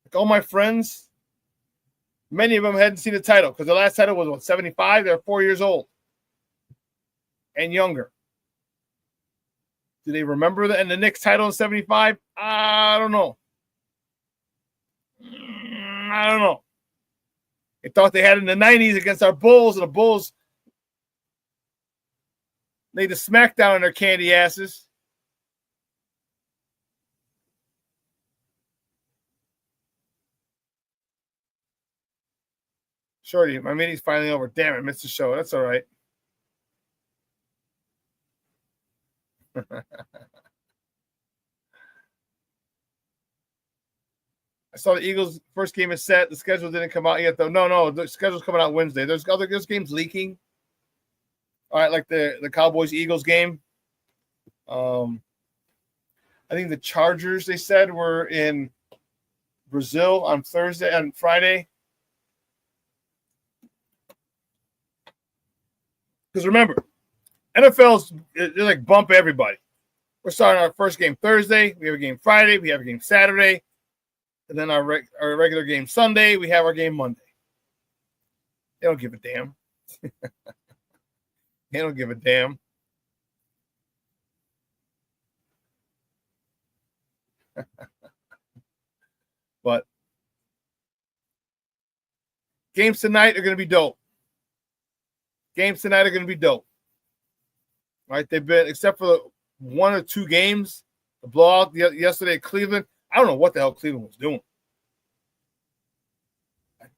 Like all my friends, many of them hadn't seen a title because the last title was what, 75? They're 4 years old and younger. Do they remember the Knicks title in 75? I don't know. They thought they had it in the 90s against our Bulls, and the Bulls laid a smackdown on their candy asses. Shorty, my meeting's finally over. Damn it, I missed the show. That's all right. I saw the Eagles' first game is set. The schedule didn't come out yet, though. No, the schedule's coming out Wednesday. There's games leaking. All right, like the Cowboys-Eagles game. I think the Chargers, they said, were in Brazil on Thursday and Friday. Because remember, NFL's they like bump everybody. We're starting our first game Thursday. We have a game Friday. We have a game Saturday. And then our regular game Sunday. We have our game Monday. They don't give a damn. They don't give a damn. But games tonight are going to be dope. All right, they've been, except for the 1 or 2 games, the blowout yesterday at Cleveland. I don't know what the hell Cleveland was doing.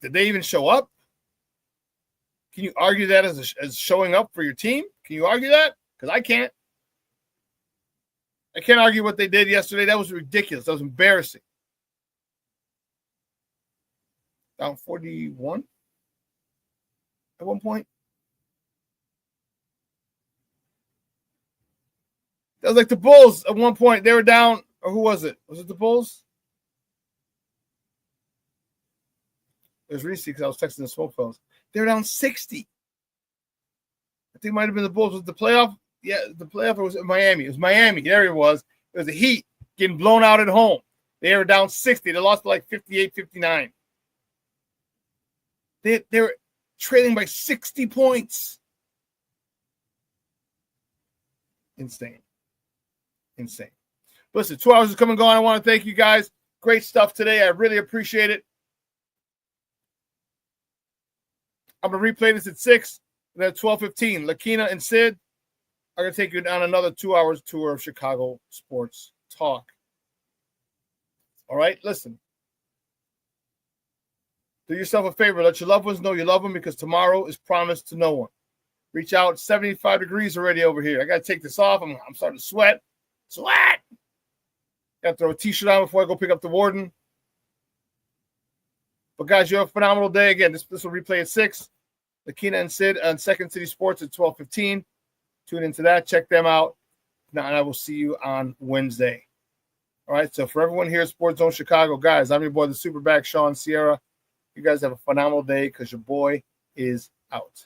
Did they even show up? Can you argue that as showing up for your team? Can you argue that? Because I can't. I can't argue what they did yesterday. That was ridiculous. That was embarrassing. Down 41 at one point. That was like the Bulls at one point. They were down, or who was it? Was it the Bulls? It was Reese because I was texting the smoke fellas. They were down 60. I think it might have been the Bulls. Was the playoff? Yeah, the playoff was Miami. It was Miami. There it was. It was the Heat getting blown out at home. They were down 60. They lost by like 58, 59. They were trailing by 60 points. Insane. Listen, 2 hours is coming and going. I want to thank you guys. Great stuff today. I really appreciate it. I'm going to replay this at 6 and then at 12:15. Lakina and Sid are going to take you on another 2 hours tour of Chicago sports talk. All right, listen. Do yourself a favor. Let your loved ones know you love them because tomorrow is promised to no one. Reach out. 75 degrees already over here. I got to take this off. I'm starting to sweat. Got to throw a T-shirt on before I go pick up the warden. But, guys, you have a phenomenal day. Again, this will replay at 6. Lakina and Sid on Second City Sports at 12:15. Tune into that. Check them out. Now, and I will see you on Wednesday. All right, so for everyone here at Sports Zone Chicago, guys, I'm your boy, the Superback, Shawn Sierra. You guys have a phenomenal day because your boy is out.